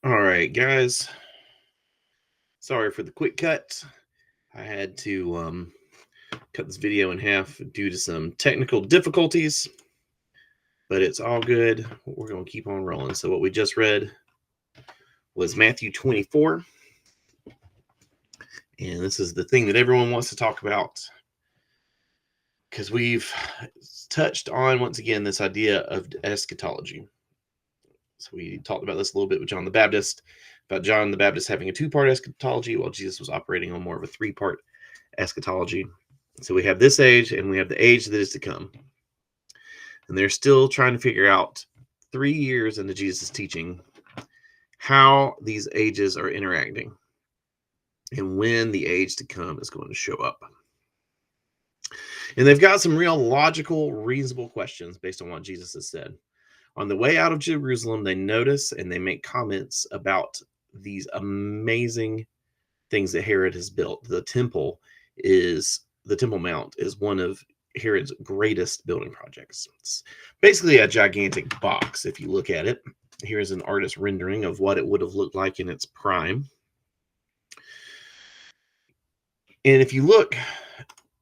[SPEAKER 1] All right, guys. Sorry for the quick cut. I had to cut this video in half due to some technical difficulties, but it's all good. We're going to keep on rolling. So what we just read was Matthew 24. And this is the thing that everyone wants to talk about, because we've touched on, once again, this idea of eschatology. So we talked about this a little bit with John the Baptist, about John the Baptist having a two-part eschatology, while Jesus was operating on more of a three-part eschatology. So we have this age, and we have the age that is to come. And they're still trying to figure out 3 years into Jesus' teaching how these ages are interacting and when the age to come is going to show up. And they've got some real logical, reasonable questions based on what Jesus has said. On the way out of Jerusalem, they notice and they make comments about these amazing things that Herod has built. The Temple Mount is one of Herod's greatest building projects. It's basically a gigantic box if you look at it. Here's an artist rendering of what it would have looked like in its prime. And if you look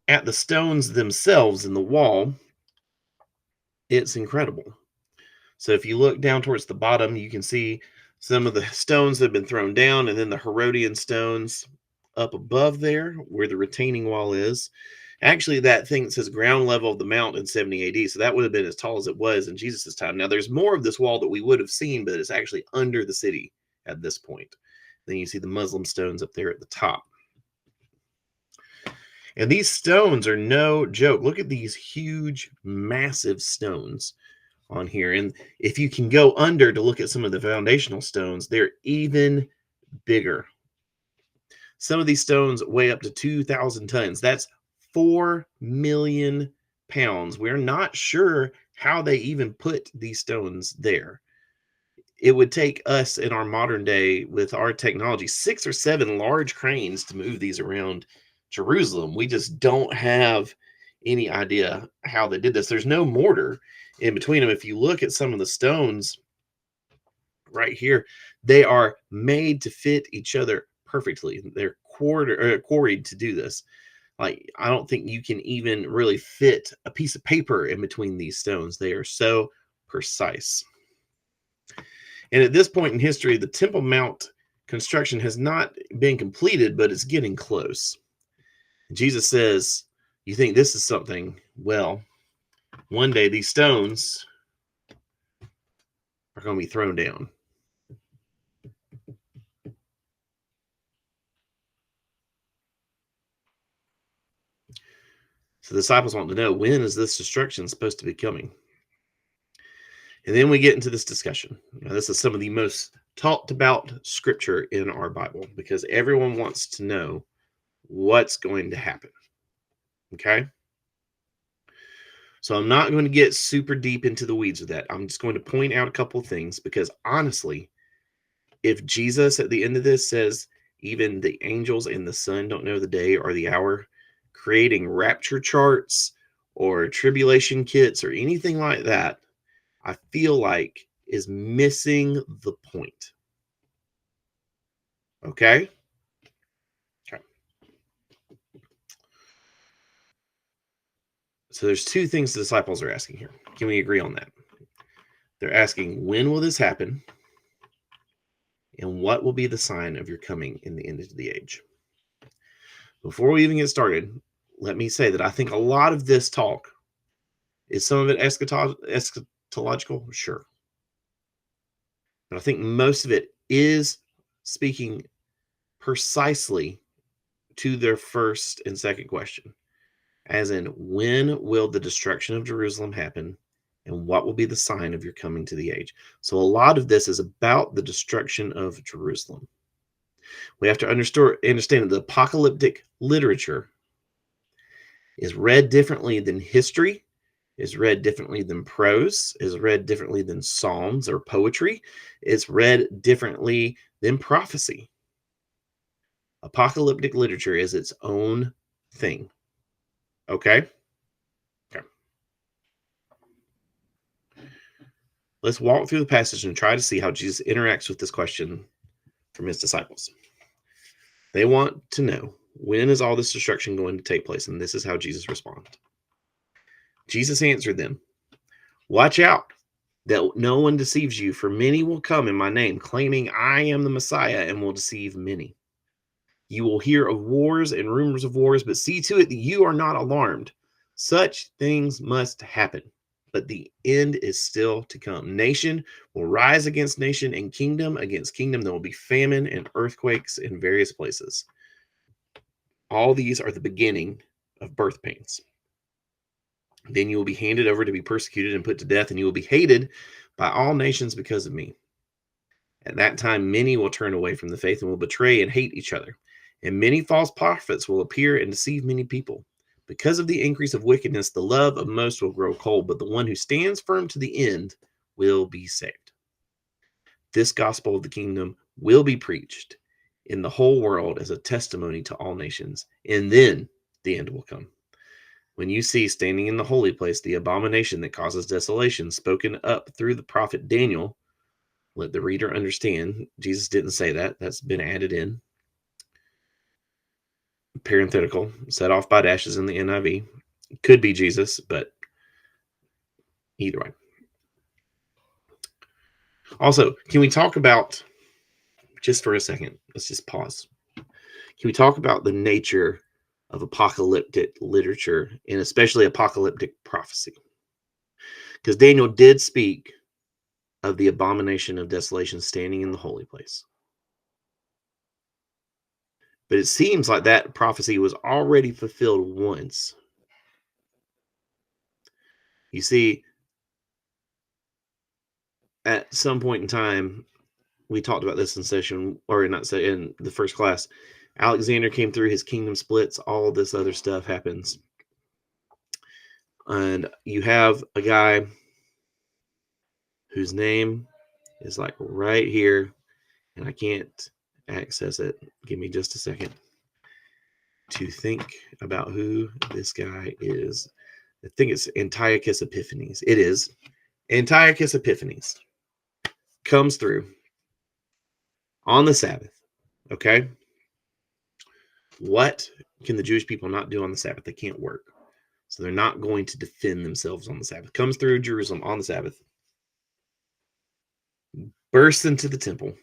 [SPEAKER 1] at the stones themselves in the wall, it's incredible. So if you look down towards the bottom, you can see some of the stones that have been thrown down, and then the Herodian stones up above there where the retaining wall is. Actually, that thing that says ground level of the mount in 70 AD, so that would have been as tall as it was in Jesus' time. Now, there's more of this wall that we would have seen, but it's actually under the city at this point. Then you see the Muslim stones up there at the top. And these stones are no joke. Look at these huge, massive stones on here. And if you can go under to look at some of the foundational stones, they're even bigger. Some of these stones weigh up to 2,000 tons. That's 4 million pounds. We're not sure how they even put these stones there. It would take us in our modern day with our technology 6 or 7 large cranes to move these around Jerusalem. We just don't have any idea how they did this. There's no mortar in between them. If you look at some of the stones right here, they are made to fit each other perfectly. They're quarried to do this. Like, I don't think you can even really fit a piece of paper in between these stones. They are so precise. And at this point in history, the Temple Mount construction has not been completed, but it's getting close. Jesus says, you think this is something? Well, one day these stones are going to be thrown down. So the disciples want to know, when is this destruction supposed to be coming? And then we get into this discussion. Now, this is some of the most talked about scripture in our Bible because everyone wants to know what's going to happen. Okay? So I'm not going to get super deep into the weeds of that. I'm just going to point out a couple of things because honestly, if Jesus at the end of this says, even the angels and the Son don't know the day or the hour, creating rapture charts or tribulation kits or anything like that, I feel like is missing the point. Okay? Okay. So there's two things the disciples are asking here. Can we agree on that? They're asking, when will this happen? And what will be the sign of your coming in the end of the age? Before we even get started, let me say that I think a lot of this talk is some of it eschatological, sure. But I think most of it is speaking precisely to their first and second question, as in, when will the destruction of Jerusalem happen? And what will be the sign of your coming to the age? So a lot of this is about the destruction of Jerusalem. We have to understand that the apocalyptic literature is read differently than history, is read differently than prose, is read differently than psalms or poetry. It's read differently than prophecy. Apocalyptic literature is its own thing. Okay? Okay. Let's walk through the passage and try to see how Jesus interacts with this question from his disciples. They want to know, when is all this destruction going to take place? And this is how Jesus responded. Jesus answered them, watch out that no one deceives you, for many will come in my name, claiming I am the Messiah, and will deceive many. You will hear of wars and rumors of wars, but see to it that you are not alarmed. Such things must happen, but the end is still to come. Nation will rise against nation and kingdom against kingdom. There will be famine and earthquakes in various places. All these are the beginning of birth pains. Then you will be handed over to be persecuted and put to death, and you will be hated by all nations because of me. At that time, many will turn away from the faith and will betray and hate each other. And many false prophets will appear and deceive many people. Because of the increase of wickedness, the love of most will grow cold, but the one who stands firm to the end will be saved. This gospel of the kingdom will be preached in the whole world as a testimony to all nations, and then the end will come. When you see standing in the holy place the abomination that causes desolation spoken up through the prophet Daniel, let the reader understand. Jesus didn't say that. That's been added in. Parenthetical, set off by dashes in the NIV. Could be Jesus, but either way. Also, can we talk about, just for a second, let's just pause. Can we talk about the nature of apocalyptic literature and especially apocalyptic prophecy? Because Daniel did speak of the abomination of desolation standing in the holy place. But it seems like that prophecy was already fulfilled once. You see, at some point in time, we talked about this in session, or not in the first class. Alexander came through, his kingdom splits, all this other stuff happens. And you have a guy whose name is like right here, and I can't access it. Give me just a second to think about who this guy is. I think it's Antiochus Epiphanes. It is. Antiochus Epiphanes comes through on the Sabbath. Okay. What can the Jewish people not do on the Sabbath? They can't work. So they're not going to defend themselves on the Sabbath. Comes through Jerusalem on the Sabbath. Bursts into the temple.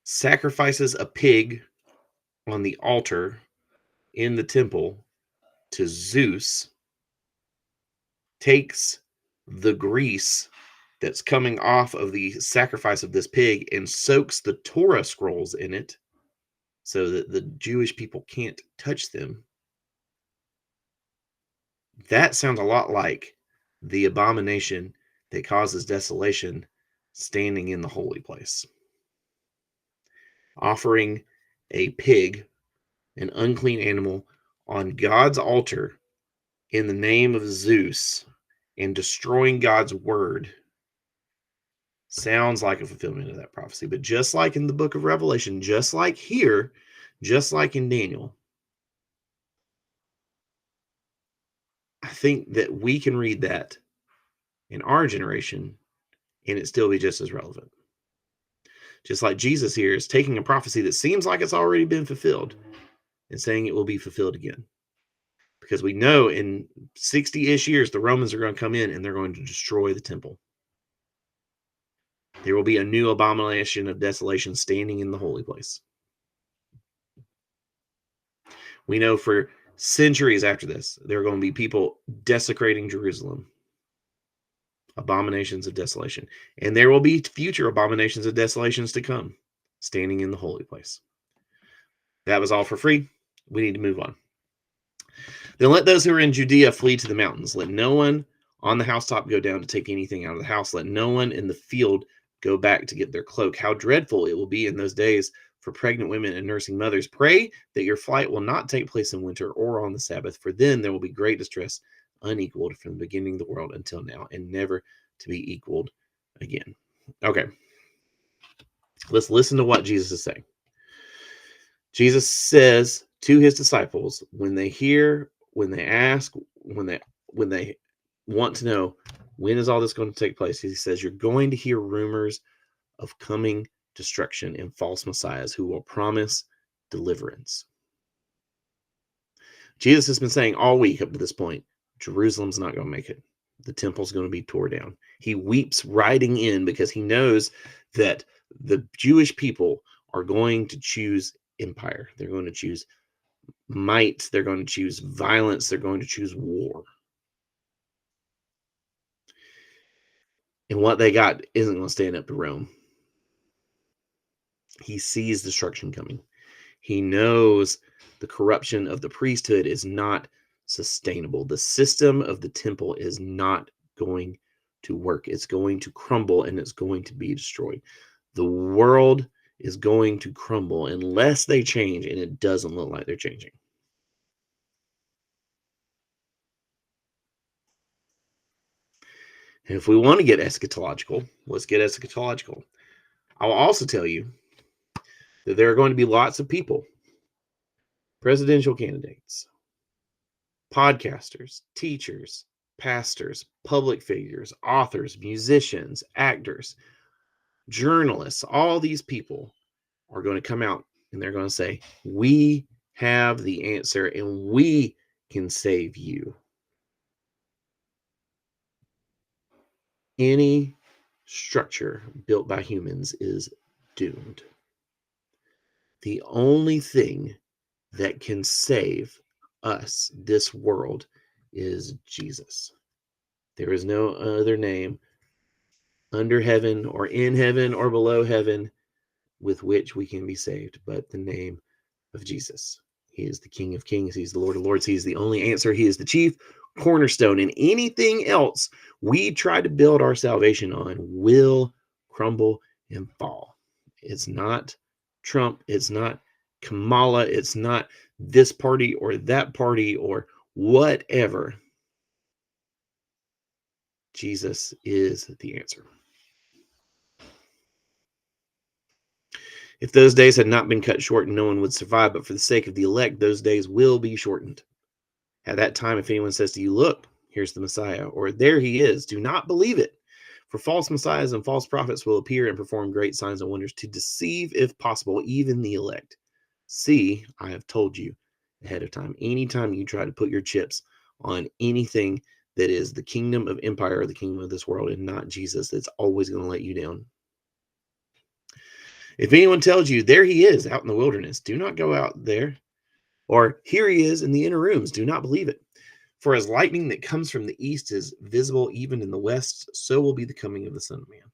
[SPEAKER 1] Sacrifices a pig on the altar in the temple to Zeus. Takes the grease that's coming off of the sacrifice of this pig and soaks the Torah scrolls in it so that the Jewish people can't touch them. That sounds a lot like the abomination that causes desolation standing in the holy place. Offering a pig, an unclean animal, on God's altar in the name of Zeus and destroying God's word sounds like a fulfillment of that prophecy. But just like in the book of Revelation, just like here, just like in Daniel, I think that we can read that in our generation and it still be just as relevant. Just like Jesus here is taking a prophecy that seems like it's already been fulfilled and saying it will be fulfilled again. Because we know in 60-ish years, the Romans are going to come in and they're going to destroy the temple. There will be a new abomination of desolation standing in the holy place. We know for centuries after this, there are going to be people desecrating Jerusalem. Abominations of desolation. And there will be future abominations of desolations to come, standing in the holy place. That was all for free. We need to move on. Then let those who are in Judea flee to the mountains. Let no one on the housetop go down to take anything out of the house. Let no one in the field go back to get their cloak. How dreadful it will be in those days for pregnant women and nursing mothers. Pray that your flight will not take place in winter or on the Sabbath, for then there will be great distress, unequaled from the beginning of the world until now, and never to be equaled again. Okay. Let's listen to what Jesus is saying. Jesus says to his disciples, when they hear, when they ask, when they want to know, when is all this going to take place? He says, you're going to hear rumors of coming destruction and false messiahs who will promise deliverance. Jesus has been saying all week up to this point, Jerusalem's not going to make it. The temple's going to be torn down. He weeps riding in because he knows that the Jewish people are going to choose empire. They're going to choose might. They're going to choose violence. They're going to choose war. And what they got isn't going to stand up to Rome. He sees destruction coming. He knows the corruption of the priesthood is not sustainable. The system of the temple is not going to work. It's going to crumble and it's going to be destroyed. The world is going to crumble unless they change, and it doesn't look like they're changing. And if we want to get eschatological, let's get eschatological. I will also tell you that there are going to be lots of people, presidential candidates, podcasters, teachers, pastors, public figures, authors, musicians, actors, journalists, all these people are going to come out and they're going to say, we have the answer and we can save you. Any structure built by humans is doomed. The only thing that can save us, this world, is Jesus. There is no other name under heaven or in heaven or below heaven with which we can be saved but the name of Jesus. He is the King of Kings. He's the Lord of Lords. He is the only answer. He is the chief cornerstone. And anything else we try to build our salvation on will crumble and fall. It's not Trump. It's not Kamala. It's not this party or that party or whatever. Jesus is the answer. If those days had not been cut short, no one would survive. But for the sake of the elect, those days will be shortened. At that time, if anyone says to you, look, here's the Messiah, or there he is, do not believe it. For false messiahs and false prophets will appear and perform great signs and wonders to deceive, if possible, even the elect. See, I have told you ahead of time. Anytime you try to put your chips on anything that is the kingdom of empire or the kingdom of this world and not Jesus, it's always going to let you down. If anyone tells you, there he is out in the wilderness, do not go out there. Or here he is in the inner rooms, do not believe it. For as lightning that comes from the east is visible even in the west, so will be the coming of the Son of Man.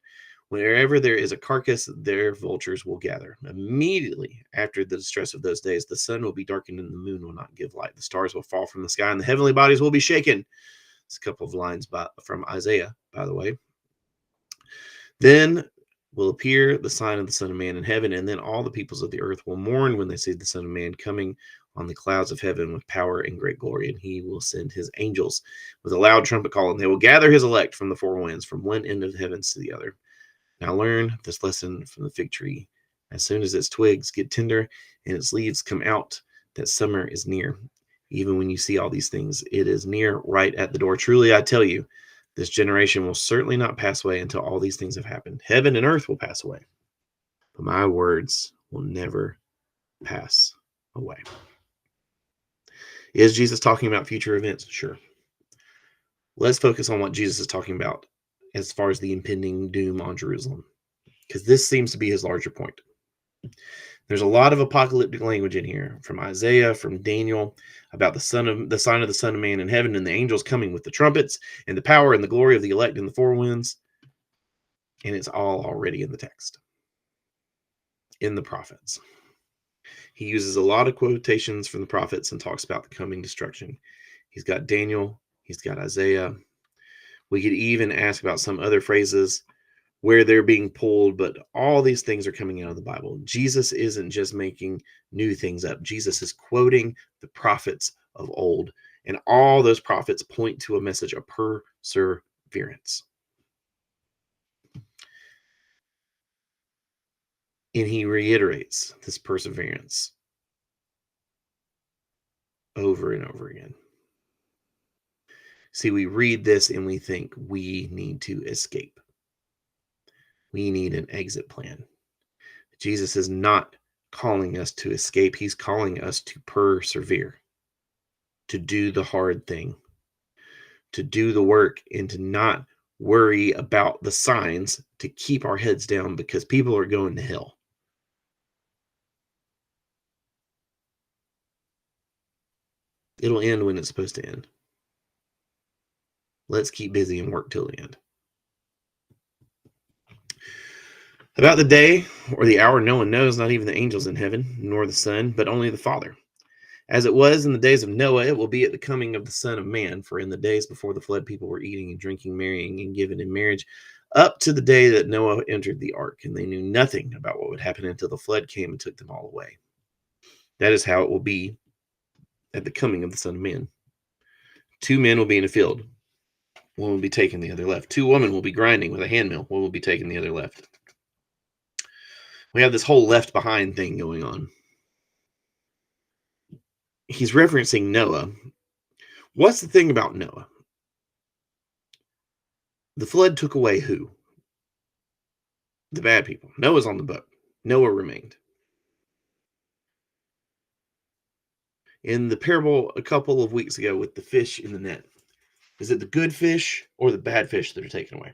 [SPEAKER 1] Wherever there is a carcass, there vultures will gather. Immediately after the distress of those days, the sun will be darkened and the moon will not give light. The stars will fall from the sky and the heavenly bodies will be shaken. It's a couple of lines from Isaiah, by the way. Then will appear the sign of the Son of Man in heaven, and then all the peoples of the earth will mourn when they see the Son of Man coming on the clouds of heaven with power and great glory. And he will send his angels with a loud trumpet call, and they will gather his elect from the four winds, from one end of the heavens to the other. Now learn this lesson from the fig tree. As soon as its twigs get tender and its leaves come out, that summer is near. Even when you see all these things, it is near, right at the door. Truly, I tell you, this generation will certainly not pass away until all these things have happened. Heaven and earth will pass away, but my words will never pass away. Is Jesus talking about future events? Sure. Let's focus on what Jesus is talking about as far as the impending doom on Jerusalem, because this seems to be his larger point. There's a lot of apocalyptic language in here from Isaiah, from Daniel, about the sign of the Son of Man in heaven and the angels coming with the trumpets and the power and the glory of the elect in the four winds. And it's all already in the text, in the prophets. He uses a lot of quotations from the prophets and talks about the coming destruction. He's got Daniel, he's got Isaiah. We could even ask about some other phrases where they're being pulled, but all these things are coming out of the Bible. Jesus isn't just making new things up. Jesus is quoting the prophets of old, and all those prophets point to a message of perseverance. And he reiterates this perseverance over and over again. See, we read this and we think we need to escape. We need an exit plan. Jesus is not calling us to escape. He's calling us to persevere, to do the hard thing, to do the work, and to not worry about the signs, to keep our heads down because people are going to hell. It'll end when it's supposed to end. Let's keep busy and work till the end. About the day or the hour no one knows, not even the angels in heaven, nor the Son, but only the Father. As it was in the days of Noah, it will be at the coming of the Son of Man. For in the days before the flood, people were eating and drinking, marrying and given in marriage, up to the day that Noah entered the ark, and they knew nothing about what would happen until the flood came and took them all away. That is how it will be at the coming of the Son of Man. 2 men will be in a field, one will be taken, the other left. 2 women will be grinding with a handmill, one will be taken, the other left. We have this whole left behind thing going on. He's referencing Noah. What's the thing about Noah? The flood took away who? The bad people. Noah's on the boat. Noah remained. In the parable a couple of weeks ago with the fish in the net, is it the good fish or the bad fish that are taken away?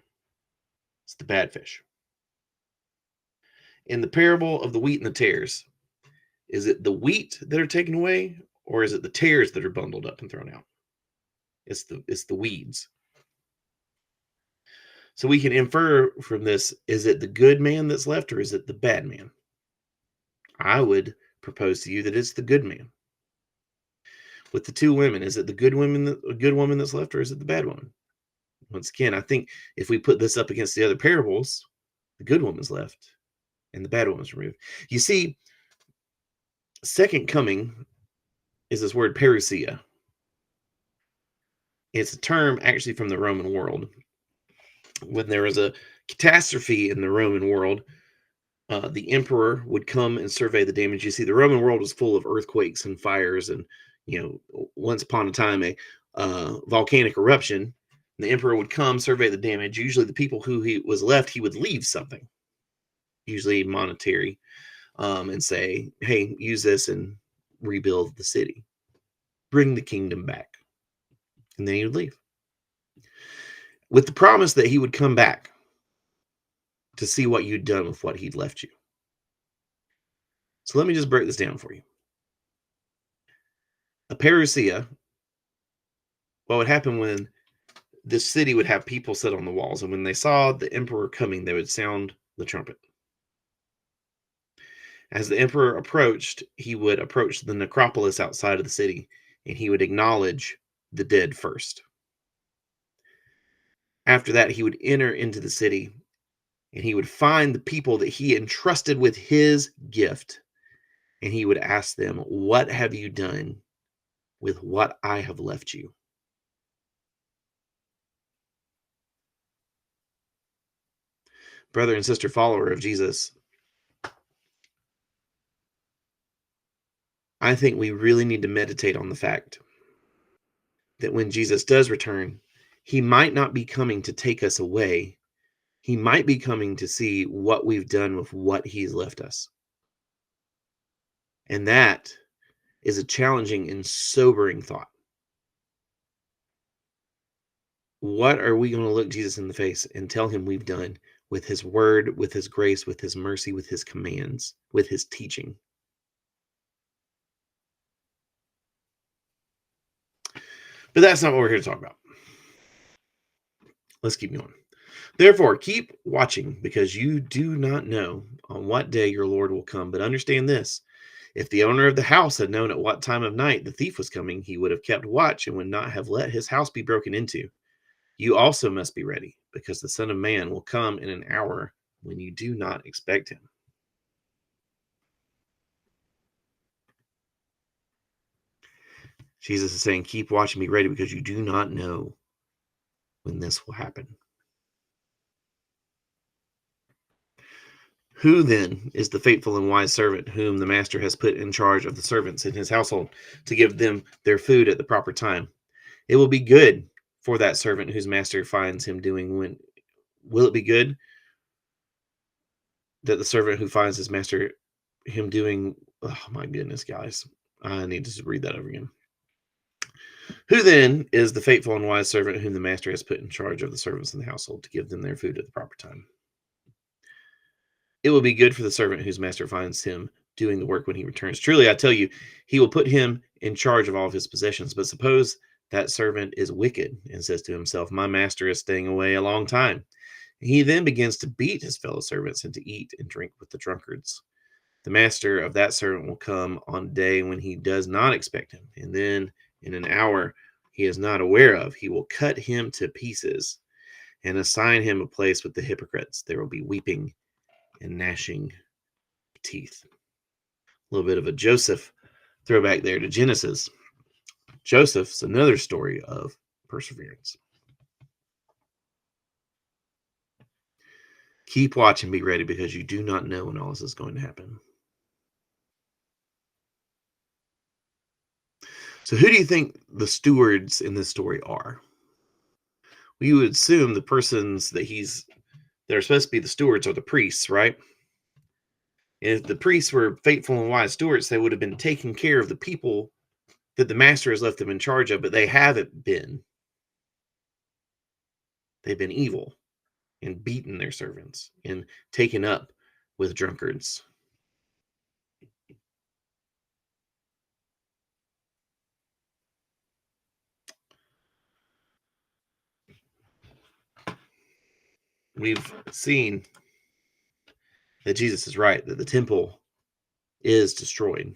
[SPEAKER 1] It's the bad fish. In the parable of the wheat and the tares, is it the wheat that are taken away or is it the tares that are bundled up and thrown out? It's the weeds. So we can infer from this, is it the good man that's left or is it the bad man? I would propose to you that it's the good man. With the 2 women, is it the good woman that's left or is it the bad woman? Once again, I think if we put this up against the other parables, the good woman's left and the bad woman's removed. You see, second coming is this word parousia. It's a term actually from the Roman world. When there was a catastrophe in the Roman world, the emperor would come and survey the damage. You see, the Roman world was full of earthquakes and fires, and once upon a time, a volcanic eruption. The emperor would come survey the damage. Usually, the people who he was left, he would leave something, usually monetary, and say, "Hey, use this and rebuild the city, bring the kingdom back," and then he would leave with the promise that he would come back to see what you'd done with what he'd left you. So let me just break this down for you. A parousia, what would happen when this city would have people sit on the walls, and when they saw the emperor coming, they would sound the trumpet. As the emperor approached, he would approach the necropolis outside of the city, and he would acknowledge the dead first. After that, he would enter into the city, and he would find the people that he entrusted with his gift, and he would ask them, "What have you done with what I have left you?" Brother and sister follower of Jesus, I think we really need to meditate on the fact that when Jesus does return, he might not be coming to take us away. He might be coming to see what we've done with what he's left us. And that is a challenging and sobering thought. What are we going to look Jesus in the face and tell him we've done with his word, with his grace, with his mercy, with his commands, with his teaching? But that's not what we're here to talk about. Let's keep going. Therefore, keep watching, because you do not know on what day your Lord will come. But understand this: if the owner of the house had known at what time of night the thief was coming, he would have kept watch and would not have let his house be broken into. You also must be ready, because the Son of Man will come in an hour when you do not expect him. Jesus is saying, keep watching, be ready, because you do not know when this will happen. Who then is the faithful and wise servant whom the master has put in charge of the servants in his household to give them their food at the proper time? It will be good for that servant whose master finds him doing when. Will it be good that the servant who finds his master him doing? Oh my goodness, guys. I need to read that over again. Who then is the faithful and wise servant whom the master has put in charge of the servants in the household to give them their food at the proper time? It will be good for the servant whose master finds him doing the work when he returns. Truly, I tell you, he will put him in charge of all of his possessions. But suppose that servant is wicked and says to himself, my master is staying away a long time, He then begins to beat his fellow servants and to eat and drink with the drunkards. The master of that servant will come on a day when he does not expect him, and then in an hour he is not aware of, he will cut him to pieces and assign him a place with the hypocrites. There will be weeping and gnashing of teeth. A little bit of a Joseph throwback there to Genesis. Joseph's another story of perseverance. Keep watch and be ready, because you do not know when all this is going to happen. So who do you think the stewards in this story are? Well, you would assume the persons that are supposed to be the stewards are the priests, right? If the priests were faithful and wise stewards, they would have been taking care of the people that the master has left them in charge of, but they haven't been. They've been evil and beaten their servants and taken up with drunkards. We've seen that Jesus is right, that the temple is destroyed.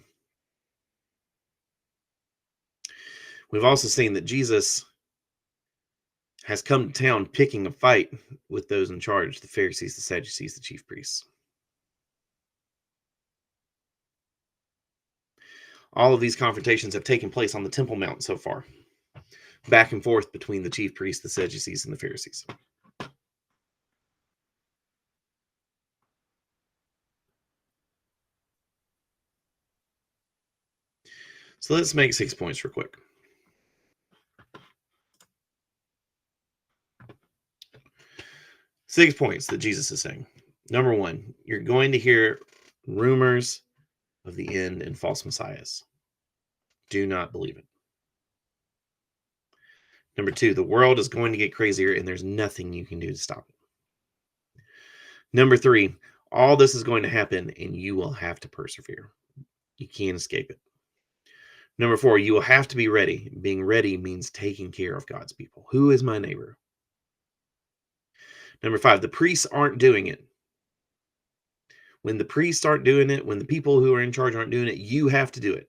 [SPEAKER 1] We've also seen that Jesus has come to town picking a fight with those in charge, the Pharisees, the Sadducees, the chief priests. All of these confrontations have taken place on the Temple Mount so far, back and forth between the chief priests, the Sadducees, and the Pharisees. So let's make 6 points real quick. 6 points that Jesus is saying. Number 1, you're going to hear rumors of the end and false messiahs. Do not believe it. Number 2, the world is going to get crazier and there's nothing you can do to stop it. Number 3, all this is going to happen and you will have to persevere. You can't escape it. Number 4, you will have to be ready. Being ready means taking care of God's people. Who is my neighbor? Number 5, the priests aren't doing it. When the priests aren't doing it, when the people who are in charge aren't doing it, you have to do it.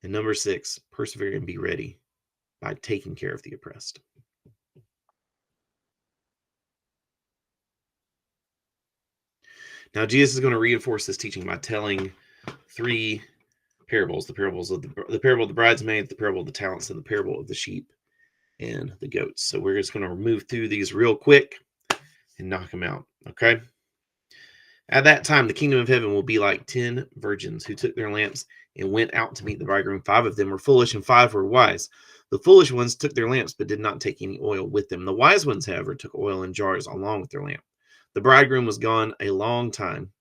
[SPEAKER 1] And number 6, persevere and be ready by taking care of the oppressed. Now, Jesus is going to reinforce this teaching by telling 3 parables: the parable of the bridesmaids, the parable of the talents, and the parable of the sheep and the goats. So we're just going to move through these real quick and knock them out. Okay. At that time, the kingdom of heaven will be like 10 virgins who took their lamps and went out to meet the bridegroom. 5 of them were foolish and 5 were wise. The foolish ones took their lamps but did not take any oil with them. The wise ones, however, took oil in jars along with their lamp. The bridegroom was gone a long time,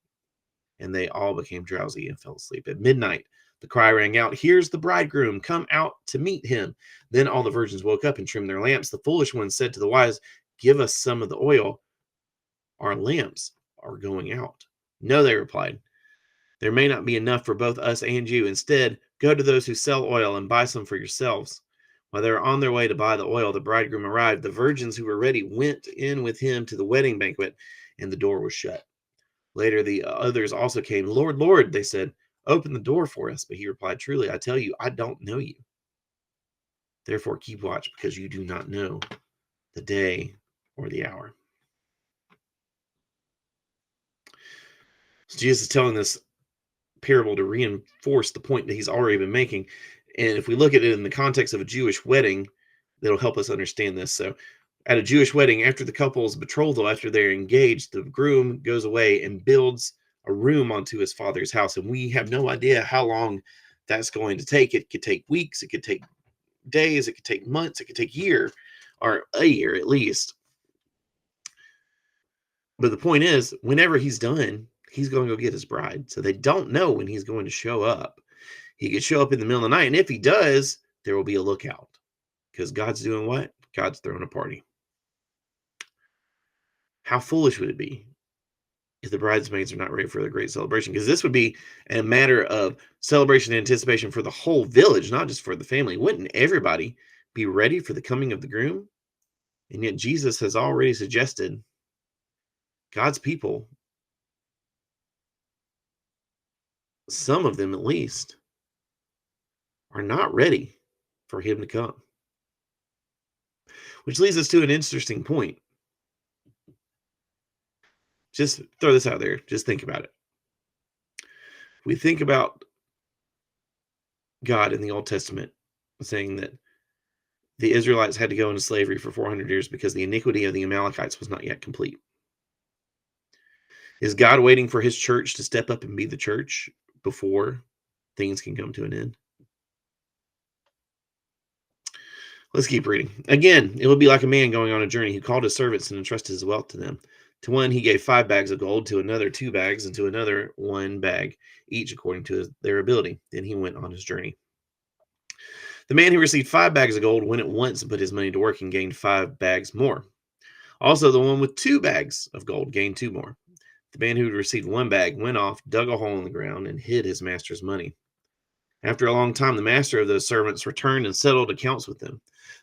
[SPEAKER 1] and they all became drowsy and fell asleep. At midnight, the cry rang out, "Here's the bridegroom, come out to meet him." Then all the virgins woke up and trimmed their lamps. The foolish ones said to the wise, "Give us some of the oil. Our lamps are going out." "No," they replied, "there may not be enough for both us and you. Instead, go to those who sell oil and buy some for yourselves." While they were on their way to buy the oil, the bridegroom arrived. The virgins who were ready went in with him to the wedding banquet, and the door was shut. Later, the others also came. "Lord, Lord," they said, "open the door for us." But he replied, "Truly, I tell you, I don't know you. Therefore, keep watch, because you do not know the day or the hour." So Jesus is telling this parable to reinforce the point that he's already been making. And if we look at it in the context of a Jewish wedding, that'll help us understand this. So at a Jewish wedding, after the couple's betrothal, after they're engaged, the groom goes away and builds a room onto his father's house. And we have no idea how long that's going to take. It could take weeks, it could take days, it could take months, it could take a year at least. But the point is, whenever he's done, he's going to go get his bride. So they don't know when he's going to show up. He could show up in the middle of the night, and if he does, there will be a lookout, because God's doing what? God's throwing a party. How foolish would it be if the bridesmaids are not ready for the great celebration? Because this would be a matter of celebration and anticipation for the whole village, not just for the family. Wouldn't everybody be ready for the coming of the groom? And yet Jesus has already suggested God's people, some of them at least, are not ready for him to come. Which leads us to an interesting point. Just throw this out there. Just think about it. We think about God in the Old Testament saying that the Israelites had to go into slavery for 400 years because the iniquity of the Amalekites was not yet complete. Is God waiting for his church to step up and be the church before things can come to an end? Let's keep reading. Again, it will be like a man going on a journey who called his servants and entrusted his wealth to them. To one he gave 5 bags of gold, to another 2 bags, and to another 1 bag, each according to their ability. Then he went on his journey. The man who received 5 bags of gold went at once and put his money to work and gained 5 bags more. Also, the one with 2 bags of gold gained 2 more. The man who had received 1 bag went off, dug a hole in the ground, and hid his master's money. After a long time, the master of those servants returned and settled accounts with them.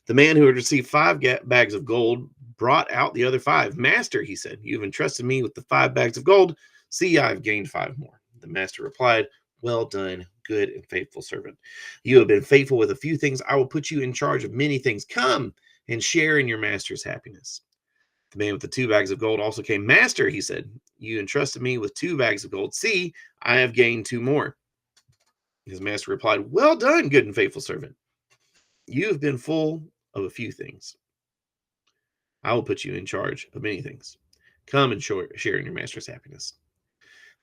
[SPEAKER 1] The man who had received 5 bags of gold brought out the other 5. Master, he said, you have entrusted me with the 5 bags of gold. See, I have gained 5 more. The master replied, well done, good and faithful servant. You have been faithful with a few things. I will put you in charge of many things. Come and share in your master's happiness. The man with the 2 bags of gold also came. Master, he said, you entrusted me with 2 bags of gold. See, I have gained 2 more. His master replied, well done, good and faithful servant. You have been full of a few things. I will put you in charge of many things. Come and share in your master's happiness.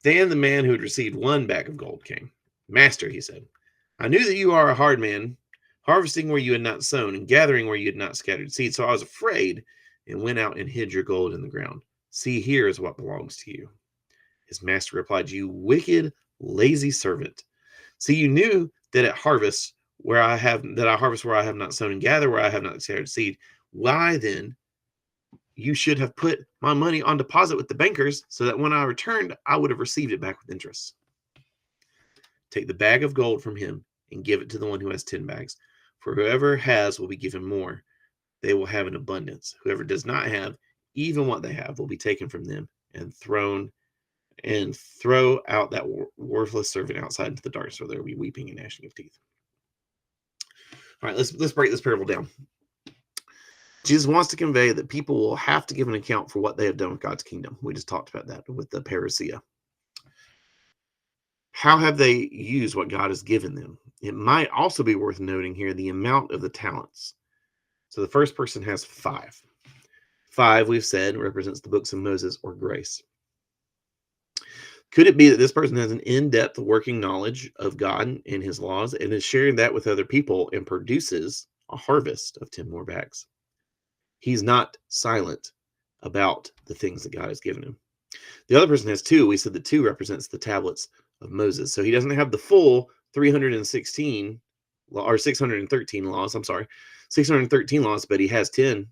[SPEAKER 1] Then the man who had received 1 bag of gold came. Master, he said, I knew that you are a hard man, harvesting where you had not sown and gathering where you had not scattered seed. So I was afraid and went out and hid your gold in the ground. See, here is what belongs to you. His master replied, you wicked, lazy servant. See, you knew that I harvest where I have not sown and gather where I have not scattered seed. Why then you should have put my money on deposit with the bankers so that when I returned, I would have received it back with interest. Take the bag of gold from him and give it to the one who has 10 bags. For whoever has will be given more. They will have an abundance. Whoever does not have, even what they have, will be taken from them and throw out that worthless servant outside into the darkness, where there will be weeping and gnashing of teeth. All right, let's break this parable down. Jesus wants to convey that people will have to give an account for what they have done with God's kingdom. We just talked about that with the parousia. How have they used what God has given them? It might also be worth noting here the amount of the talents. So the first person has 5. 5, we've said, represents the books of Moses or grace. Could it be that this person has an in-depth working knowledge of God and his laws and is sharing that with other people and produces a harvest of 10 more bags? He's not silent about the things that God has given him. The other person has 2. We said that 2 represents the tablets of Moses. So he doesn't have the full 316 or 613 laws. 613 laws, but he has 10,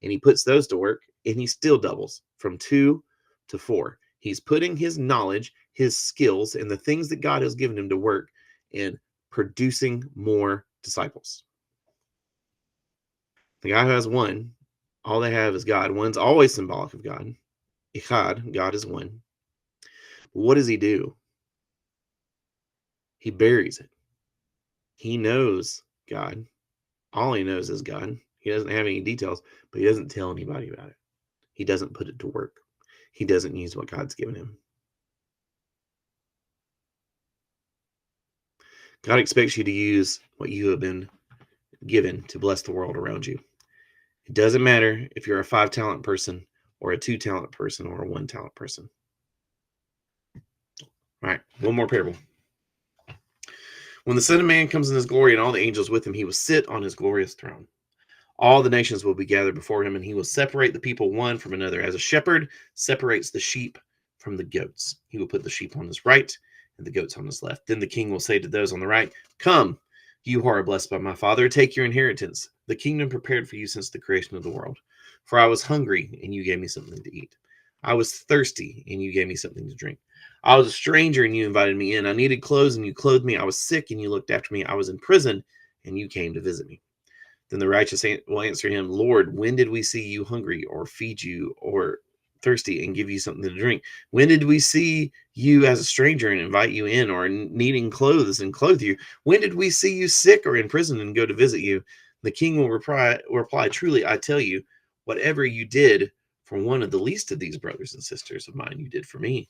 [SPEAKER 1] and he puts those to work, and he still doubles from 2 to 4. He's putting his knowledge, his skills, and the things that God has given him to work in producing more disciples. The guy who has 1, all they have is God. 1's always symbolic of God. Echad, God is 1. What does he do? He buries it. He knows God. All he knows is God. He doesn't have any details, but he doesn't tell anybody about it. He doesn't put it to work. He doesn't use what God's given him. God expects you to use what you have been given to bless the world around you. It doesn't matter if you're a 5-talent person or a 2-talent person or a 1-talent person. All right, one more parable. When the Son of Man comes in his glory and all the angels with him, he will sit on his glorious throne. All the nations will be gathered before him, and he will separate the people one from another. As a shepherd separates the sheep from the goats, he will put the sheep on his right and the goats on his left. Then the king will say to those on the right, come, you who are blessed by my Father, take your inheritance, the kingdom prepared for you since the creation of the world. For I was hungry, and you gave me something to eat. I was thirsty, and you gave me something to drink. I was a stranger, and you invited me in. I needed clothes, and you clothed me. I was sick, and you looked after me. I was in prison, and you came to visit me. Then the righteous will answer him, Lord, when did we see you hungry or feed you or thirsty and give you something to drink? When did we see you as a stranger and invite you in, or needing clothes and clothe you? When did we see you sick or in prison and go to visit you? The king will reply, truly, I tell you, whatever you did for one of the least of these brothers and sisters of mine, you did for me.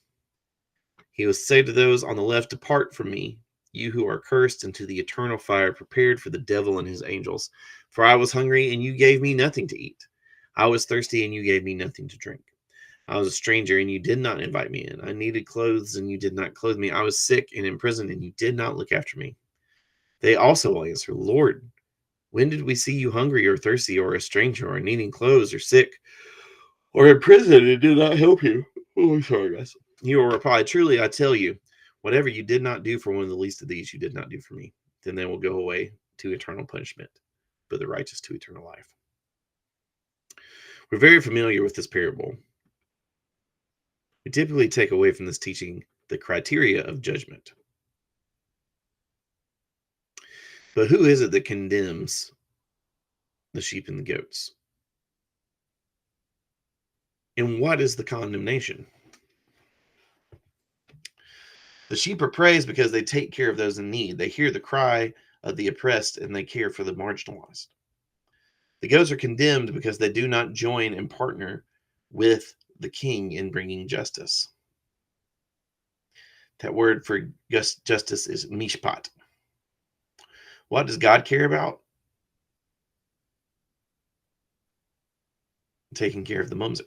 [SPEAKER 1] He will say to those on the left, depart from me, you who are cursed, into the eternal fire prepared for the devil and his angels. For I was hungry, and you gave me nothing to eat. I was thirsty, and you gave me nothing to drink. I was a stranger, and you did not invite me in. I needed clothes, and you did not clothe me. I was sick and in prison, and you did not look after me. They also will answer, Lord, when did we see you hungry or thirsty or a stranger or needing clothes or sick or in prison and did not help you? Oh, sorry, guys. He will reply, truly, I tell you, whatever you did not do for one of the least of these, you did not do for me. Then they will go away to eternal punishment, but the righteous to eternal life. We're very familiar with this parable. We typically take away from this teaching the criteria of judgment. But who is it that condemns the sheep and the goats? And what is the condemnation? The sheep are praised because they take care of those in need. They hear the cry of the oppressed and they care for the marginalized. The goats are condemned because they do not join and partner with the king in bringing justice. That word for justice is mishpat. What does God care about? Taking care of the mumser.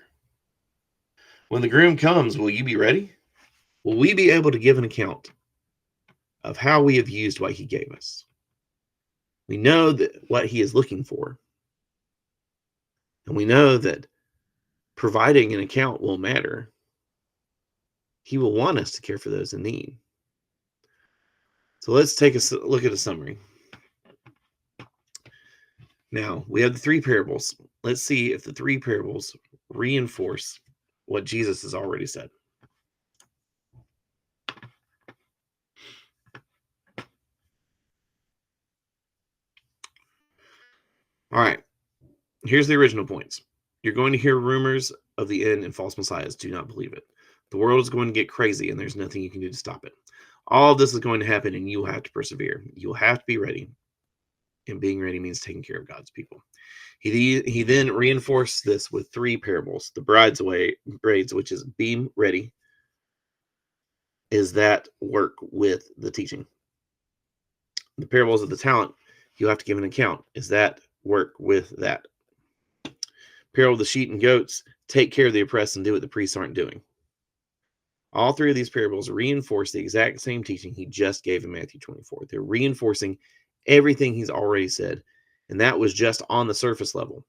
[SPEAKER 1] When the groom comes, will you be ready? Will we be able to give an account of how we have used what he gave us? We know that what he is looking for. And we know that providing an account will matter. He will want us to care for those in need. So let's take a look at a summary. Now, we have the three parables. Let's see if the three parables reinforce what Jesus has already said. All right, here's the original points. You're going to hear rumors of the end and false messiahs. Do not believe it. The world is going to get crazy, and there's nothing you can do to stop it. All of this is going to happen, and you will have to persevere. You'll have to be ready. And being ready means taking care of God's people. He then reinforced this with three parables. The braids, which is being ready, is that work with the teaching. The parables of the talent, you have to give an account. Is that work with that? Parable of the sheep and goats, take care of the oppressed and do what the priests aren't doing. All three of these parables reinforce the exact same teaching he just gave in Matthew 24. They're reinforcing everything he's already said, and that was just on the surface level.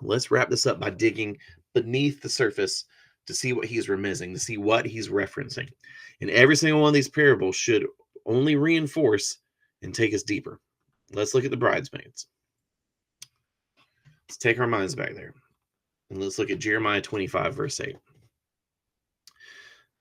[SPEAKER 1] Let's wrap this up by digging beneath the surface to see what he's remissing, to see what he's referencing. And every single one of these parables should only reinforce and take us deeper. Let's look at the bridesmaids. Let's take our minds back there. And let's look at Jeremiah 25, verse 8.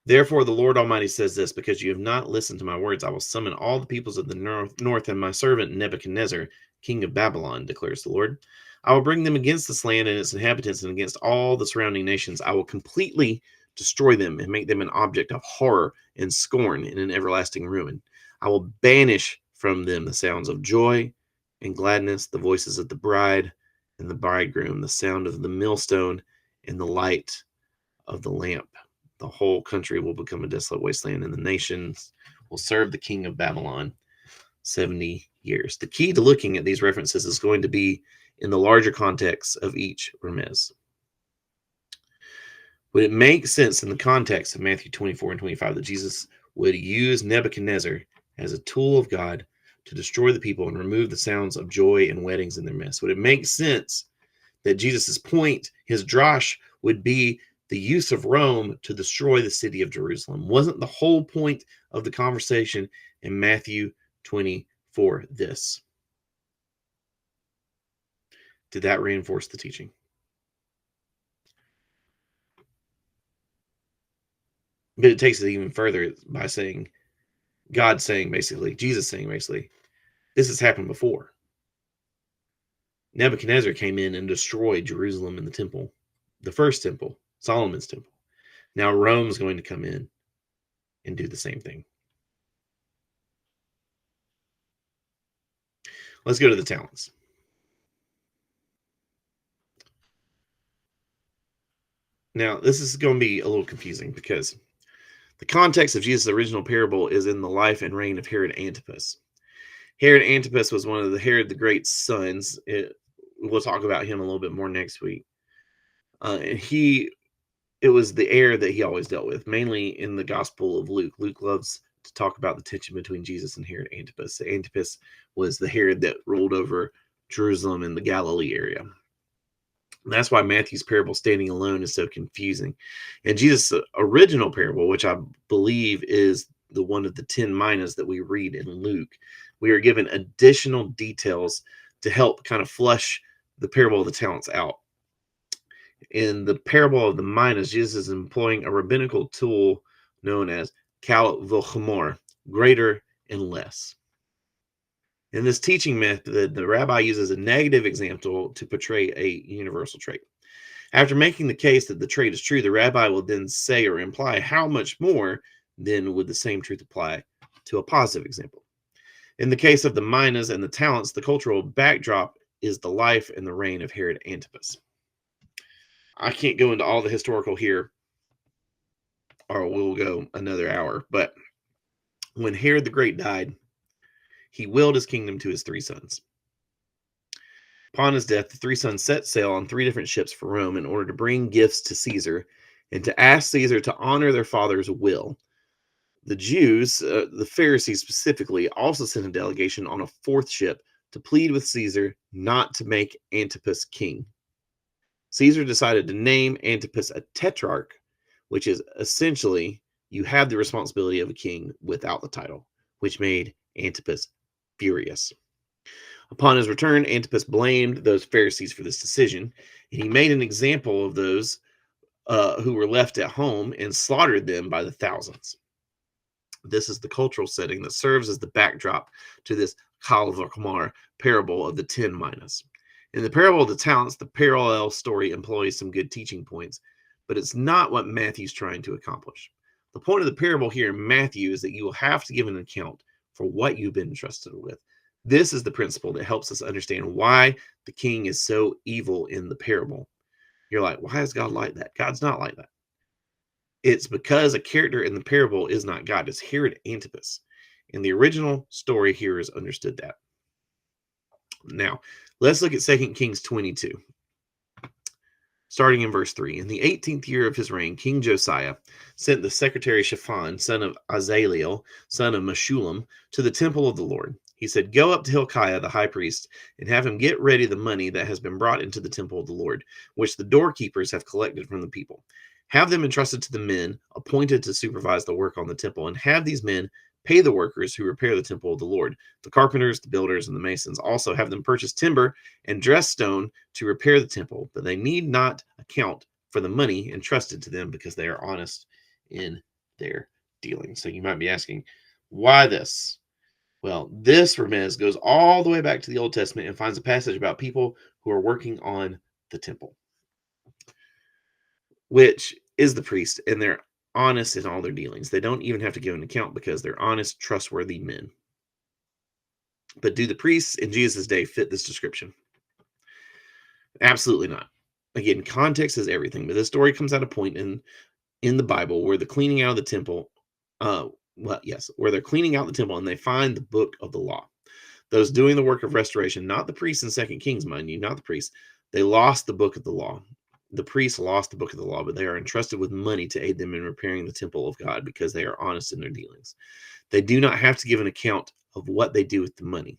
[SPEAKER 1] Therefore, the Lord Almighty says this, because you have not listened to my words, I will summon all the peoples of the north and my servant Nebuchadnezzar, king of Babylon, declares the Lord. I will bring them against this land and its inhabitants and against all the surrounding nations. I will completely destroy them and make them an object of horror and scorn and an everlasting ruin. I will banish from them the sounds of joy and gladness, the voices of the bride and the bridegroom, the sound of the millstone and the light of the lamp. The whole country will become a desolate wasteland, and the nations will serve the king of Babylon 70 years. The key to looking at these references is going to be in the larger context of each remez. Would it make sense in the context of Matthew 24 and 25 that Jesus would use Nebuchadnezzar as a tool of God to destroy the people and remove the sounds of joy and weddings in their midst? Would it make sense that Jesus's point, his drosh, would be the use of Rome to destroy the city of Jerusalem? Wasn't the whole point of the conversation in Matthew 24 this? Did that reinforce the teaching? But it takes it even further by saying, God saying basically, Jesus saying basically, this has happened before. Nebuchadnezzar came in and destroyed Jerusalem and the temple, the first temple, Solomon's temple. Now Rome's going to come in and do the same thing. Let's go to the talents. Now, this is going to be a little confusing because the context of Jesus' original parable is in the life and reign of Herod Antipas. Herod Antipas was one of the Herod the Great's sons. We'll talk about him a little bit more next week. And it was the heir that he always dealt with, mainly in the Gospel of Luke. Luke loves to talk about the tension between Jesus and Herod Antipas. Antipas was the Herod that ruled over Jerusalem and the Galilee area. And that's why Matthew's parable standing alone is so confusing. And Jesus' original parable, which I believe is the one of the 10 minas that we read in Luke, we are given additional details to help kind of flush the parable of the talents out. In the parable of the minas, Jesus is employing a rabbinical tool known as kal v'chomer, greater and less. In this teaching method, the rabbi uses a negative example to portray a universal trait. After making the case that the trait is true, the rabbi will then say or imply how much more then would the same truth apply to a positive example. In the case of the minas and the talents, the cultural backdrop is the life and the reign of Herod Antipas. I can't go into all the historical here, or we'll go another hour, but when Herod the Great died, he willed his kingdom to his 3 sons. Upon his death, the 3 sons set sail on 3 different ships for Rome in order to bring gifts to Caesar and to ask Caesar to honor their father's will. The Jews, the Pharisees specifically, also sent a delegation on a 4th ship to plead with Caesar not to make Antipas king. Caesar decided to name Antipas a tetrarch, which is essentially you have the responsibility of a king without the title, which made Antipas furious. Upon his return, Antipas blamed those Pharisees for this decision, and he made an example of those who were left at home and slaughtered them by the thousands. This is the cultural setting that serves as the backdrop to this kal v'chomer parable of the 10 minas. In the parable of the talents, the parallel story employs some good teaching points, but it's not what Matthew's trying to accomplish. The point of the parable here in Matthew is that you will have to give an account for what you've been entrusted with. This is the principle that helps us understand why the king is so evil in the parable. You're like, why is God like that? God's not like that. It's because a character in the parable is not God. It's Herod Antipas. In the original story, hearers understood that. Now, let's look at 2 Kings 22. Starting in verse 3. In the 18th year of his reign, King Josiah sent the secretary Shaphan, son of Azaliel, son of Meshullam, to the temple of the Lord. He said, go up to Hilkiah, the high priest, and have him get ready the money that has been brought into the temple of the Lord, which the doorkeepers have collected from the people. Have them entrusted to the men appointed to supervise the work on the temple, and have these men pay the workers who repair the temple of the Lord, the carpenters, the builders, and the masons. Also have them purchase timber and dress stone to repair the temple, but they need not account for the money entrusted to them because they are honest in their dealings. So you might be asking, why this? Well, this Remez goes all the way back to the Old Testament and finds a passage about people who are working on the temple, which is the priest, and they're honest in all their dealings. They don't even have to give an account because they're honest, trustworthy men. But do the priests in Jesus' day fit this description? Absolutely not. Again, context is everything, but this story comes at a point in the Bible where the cleaning out of the temple, where they're cleaning out the temple and they find the book of the law. Those doing the work of restoration, not the priests in 2 Kings, mind you, not the priests, they lost the book of the law. The priests lost the book of the law, but they are entrusted with money to aid them in repairing the temple of God because they are honest in their dealings. They do not have to give an account of what they do with the money.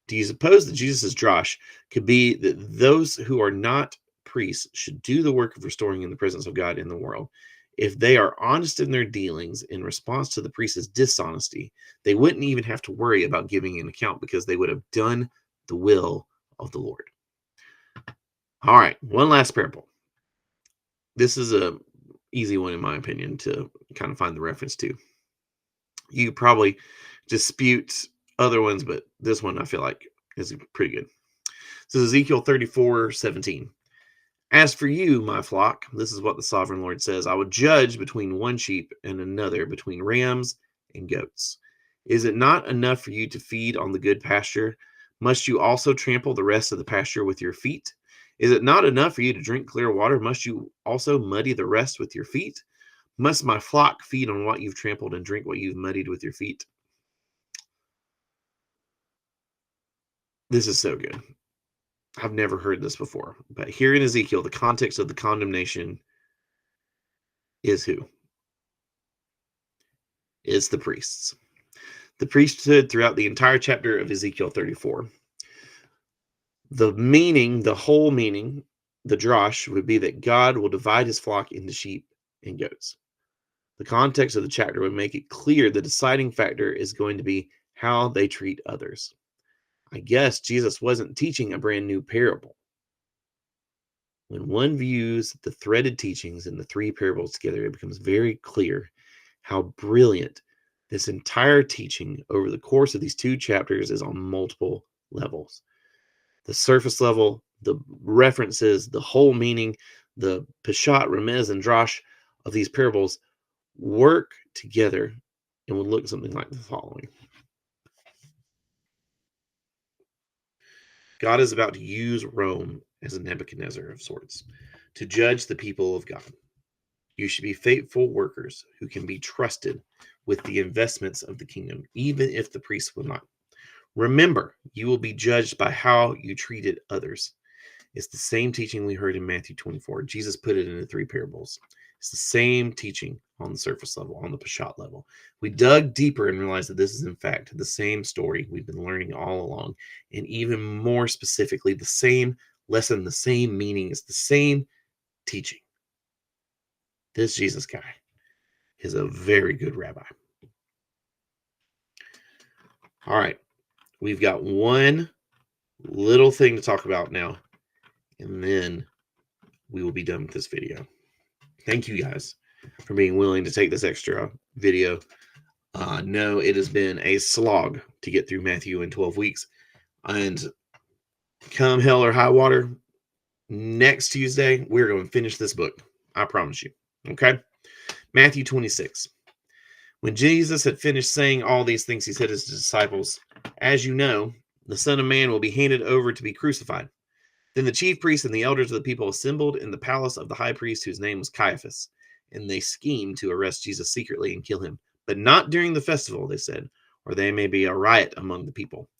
[SPEAKER 1] Do you suppose that Jesus' drosh could be that those who are not priests should do the work of restoring in the presence of God in the world? If they are honest in their dealings in response to the priest's dishonesty, they wouldn't even have to worry about giving an account because they would have done the will of the Lord. All right, one last parable. This is a easy one, in my opinion, to kind of find the reference to. You probably dispute other ones, but this one I feel like is pretty good. So Ezekiel 34:17. As for you, my flock, this is what the sovereign Lord says, I will judge between one sheep and another, between rams and goats. Is it not enough for you to feed on the good pasture? Must you also trample the rest of the pasture with your feet? Is it not enough for you to drink clear water? Must you also muddy the rest with your feet? Must my flock feed on what you've trampled and drink what you've muddied with your feet? This is so good. I've never heard this before. But here in Ezekiel, the context of the condemnation is who? It's the priests. The priesthood throughout the entire chapter of Ezekiel 34. The meaning, the whole meaning, the drosh would be that God will divide his flock into sheep and goats. The context of the chapter would make it clear the deciding factor is going to be how they treat others. I guess Jesus wasn't teaching a brand new parable. When one views the threaded teachings in the three parables together, it becomes very clear how brilliant this entire teaching over the course of these two chapters is on multiple levels. The surface level, the references, the whole meaning, the Peshat, Remez, and Drosh of these parables work together and would look something like the following. God is about to use Rome as a Nebuchadnezzar of sorts to judge the people of God. You should be faithful workers who can be trusted with the investments of the kingdom, even if the priests will not. Remember, you will be judged by how you treated others. It's the same teaching we heard in Matthew 24. Jesus put it into three parables. It's the same teaching on the surface level, on the Peshat level. We dug deeper and realized that this is, in fact, the same story we've been learning all along. And even more specifically, the same lesson, the same meaning, it's the same teaching. This Jesus guy is a very good rabbi. All right. We've got one little thing to talk about now, and then we will be done with this video. Thank you guys for being willing to take this extra video. No, it has been a slog to get through Matthew in 12 weeks. And come hell or high water, next Tuesday, we're going to finish this book. I promise you. Okay? Matthew 26. When Jesus had finished saying all these things, he said to his disciples, as you know, the Son of Man will be handed over to be crucified. Then the chief priests and the elders of the people assembled in the palace of the high priest, whose name was Caiaphas, and they schemed to arrest Jesus secretly and kill him. But not during the festival, they said, or there may be a riot among the people.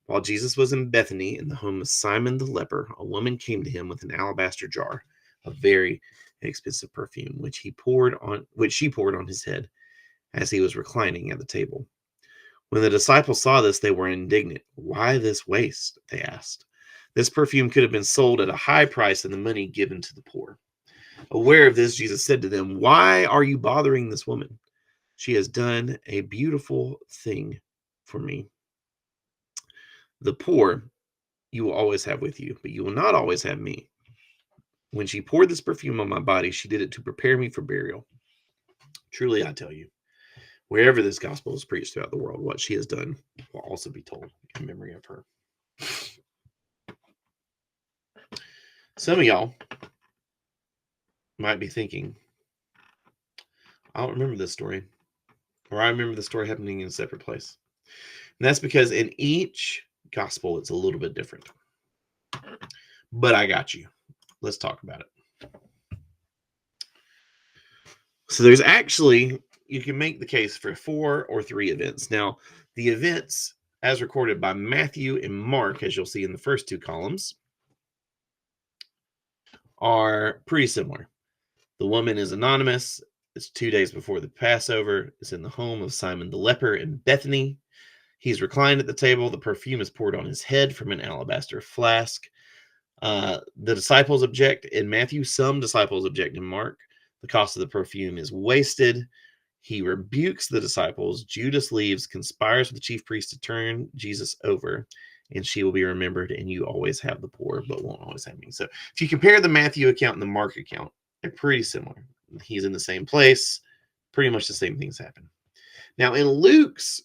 [SPEAKER 1] While Jesus was in Bethany, in the home of Simon the leper, a woman came to him with an alabaster jar of very expensive perfume, which she poured on his head as he was reclining at the table. When the disciples saw this, they were indignant. Why this waste? They asked. This perfume could have been sold at a high price and the money given to the poor. Aware of this, Jesus said to them, why are you bothering this woman? She has done a beautiful thing for me. The poor you will always have with you, but you will not always have me. When she poured this perfume on my body, she did it to prepare me for burial. Truly, I tell you, wherever this gospel is preached throughout the world, what she has done will also be told in memory of her. Some of y'all might be thinking, I don't remember this story, or I remember the story happening in a separate place. And that's because in each gospel, it's a little bit different. But I got you. Let's talk about it. So there's actually, you can make the case for 4 or 3 events. Now, the events as recorded by Matthew and Mark, as you'll see in the first 2 columns, are pretty similar. The woman is anonymous. It's 2 days before the Passover. It's in the home of Simon the leper in Bethany. He's reclined at the table. The perfume is poured on his head from an alabaster flask. The disciples object in Matthew. Some disciples object in Mark. The cost of the perfume is wasted. He rebukes the disciples. Judas leaves, conspires with the chief priest to turn Jesus over, and she will be remembered, and you always have the poor, but won't always have me. So if you compare the Matthew account and the Mark account, they're pretty similar. He's in the same place. Pretty much the same things happen. Now, in Luke's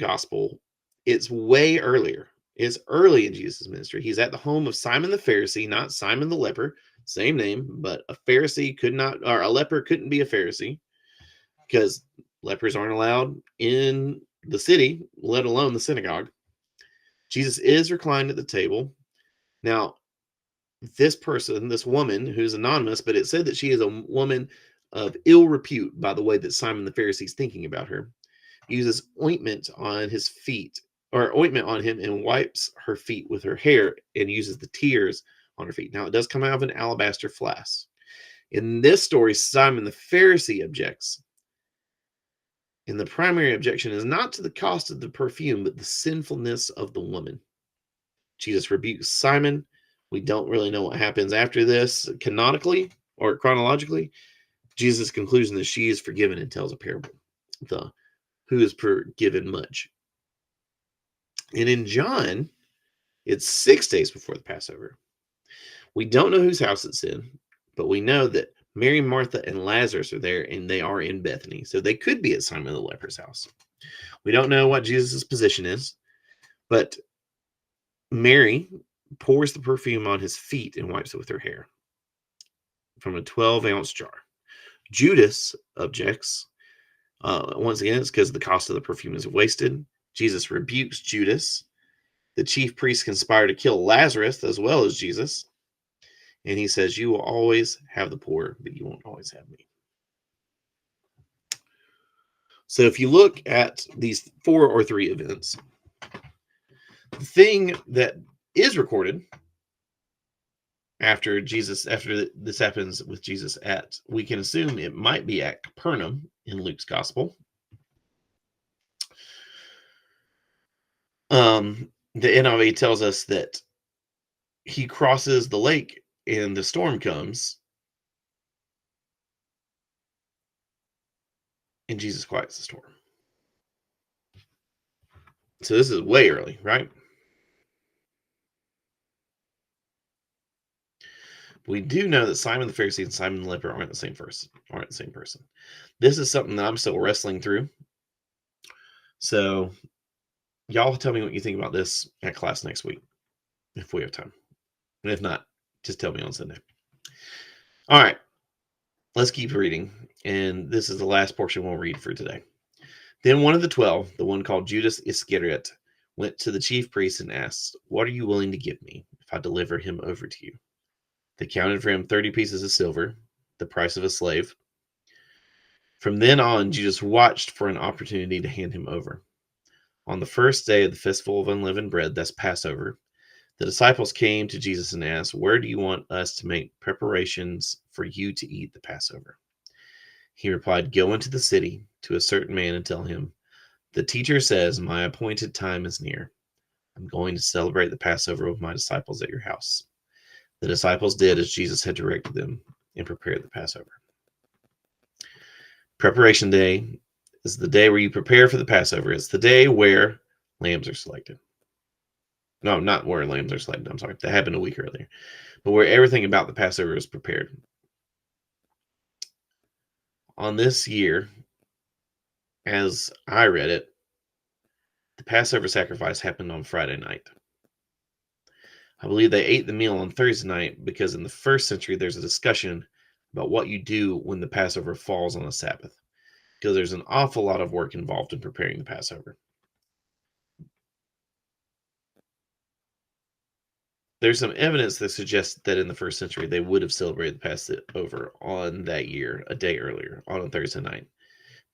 [SPEAKER 1] gospel, it's way earlier. It's early in Jesus' ministry. He's at the home of Simon the Pharisee, not Simon the leper, same name, but a Pharisee could not, or a leper couldn't be a Pharisee because lepers aren't allowed in the city, let alone the synagogue. Jesus is reclined at the table. Now, this person, this woman who's anonymous, but it said that she is a woman of ill repute by the way that Simon the Pharisee is thinking about her, uses ointment on his feet or ointment on him and wipes her feet with her hair and uses the tears on her feet. Now, it does come out of an alabaster flask. In this story, Simon the Pharisee objects. And the primary objection is not to the cost of the perfume, but the sinfulness of the woman. Jesus rebukes Simon. We don't really know what happens after this canonically or chronologically. Jesus' conclusion is she is forgiven and tells a parable. The who is forgiven much. And in John, it's 6 days before the Passover. We don't know whose house it's in, but we know that Mary, Martha, and Lazarus are there, and they are in Bethany. So they could be at Simon the leper's house. We don't know what Jesus' position is, but Mary pours the perfume on his feet and wipes it with her hair from a 12-ounce jar. Judas objects. Once again, it's because the cost of the perfume is wasted. Jesus rebukes Judas. The chief priests conspire to kill Lazarus as well as Jesus. And he says, you will always have the poor, but you won't always have me. So if you look at these 4 or 3 events, the thing that is recorded after this happens with Jesus we can assume it might be at Capernaum in Luke's gospel. The NIV tells us that he crosses the lake and the storm comes and Jesus quiets the storm. So this is way early, right? We do know that Simon the Pharisee and Simon the leper aren't the same person. This is something that I'm still wrestling through. So y'all tell me what you think about this at class next week, if we have time. And if not, just tell me on Sunday. All right, let's keep reading. And this is the last portion we'll read for today. Then one of the 12, the one called Judas Iscariot, went to the chief priests and asked, what are you willing to give me if I deliver him over to you? They counted for him 30 pieces of silver, the price of a slave. From then on, Judas watched for an opportunity to hand him over. On the first day of the festival of unleavened bread, that's Passover, the disciples came to Jesus and asked, where do you want us to make preparations for you to eat the Passover? He replied, go into the city to a certain man and tell him, the teacher says, my appointed time is near. I'm going to celebrate the Passover with my disciples at your house. The disciples did as Jesus had directed them and prepared the Passover. Preparation day is the day where you prepare for the Passover. It's the day where lambs are selected. No, not where lambs are selected. I'm sorry. That happened a week earlier. But where everything about the Passover is prepared. On this year, as I read it, the Passover sacrifice happened on Friday night. I believe they ate the meal on Thursday night because in the first century, there's a discussion about what you do when the Passover falls on a Sabbath, because there's an awful lot of work involved in preparing the Passover. There's some evidence that suggests that in the first century, they would have celebrated the Passover on that year, a day earlier, on a Thursday night.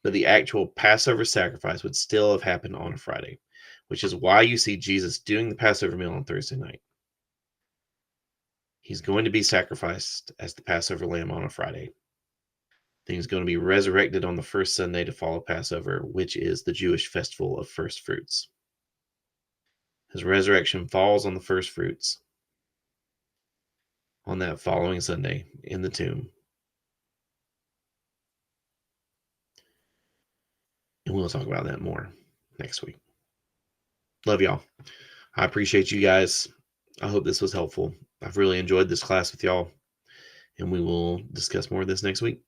[SPEAKER 1] But the actual Passover sacrifice would still have happened on a Friday, which is why you see Jesus doing the Passover meal on Thursday night. He's going to be sacrificed as the Passover lamb on a Friday. Then he's going to be resurrected on the first Sunday to follow Passover, which is the Jewish festival of first fruits. His resurrection falls on the first fruits on that following Sunday in the tomb. And we'll talk about that more next week. Love y'all. I appreciate you guys. I hope this was helpful. I've really enjoyed this class with y'all, and we will discuss more of this next week.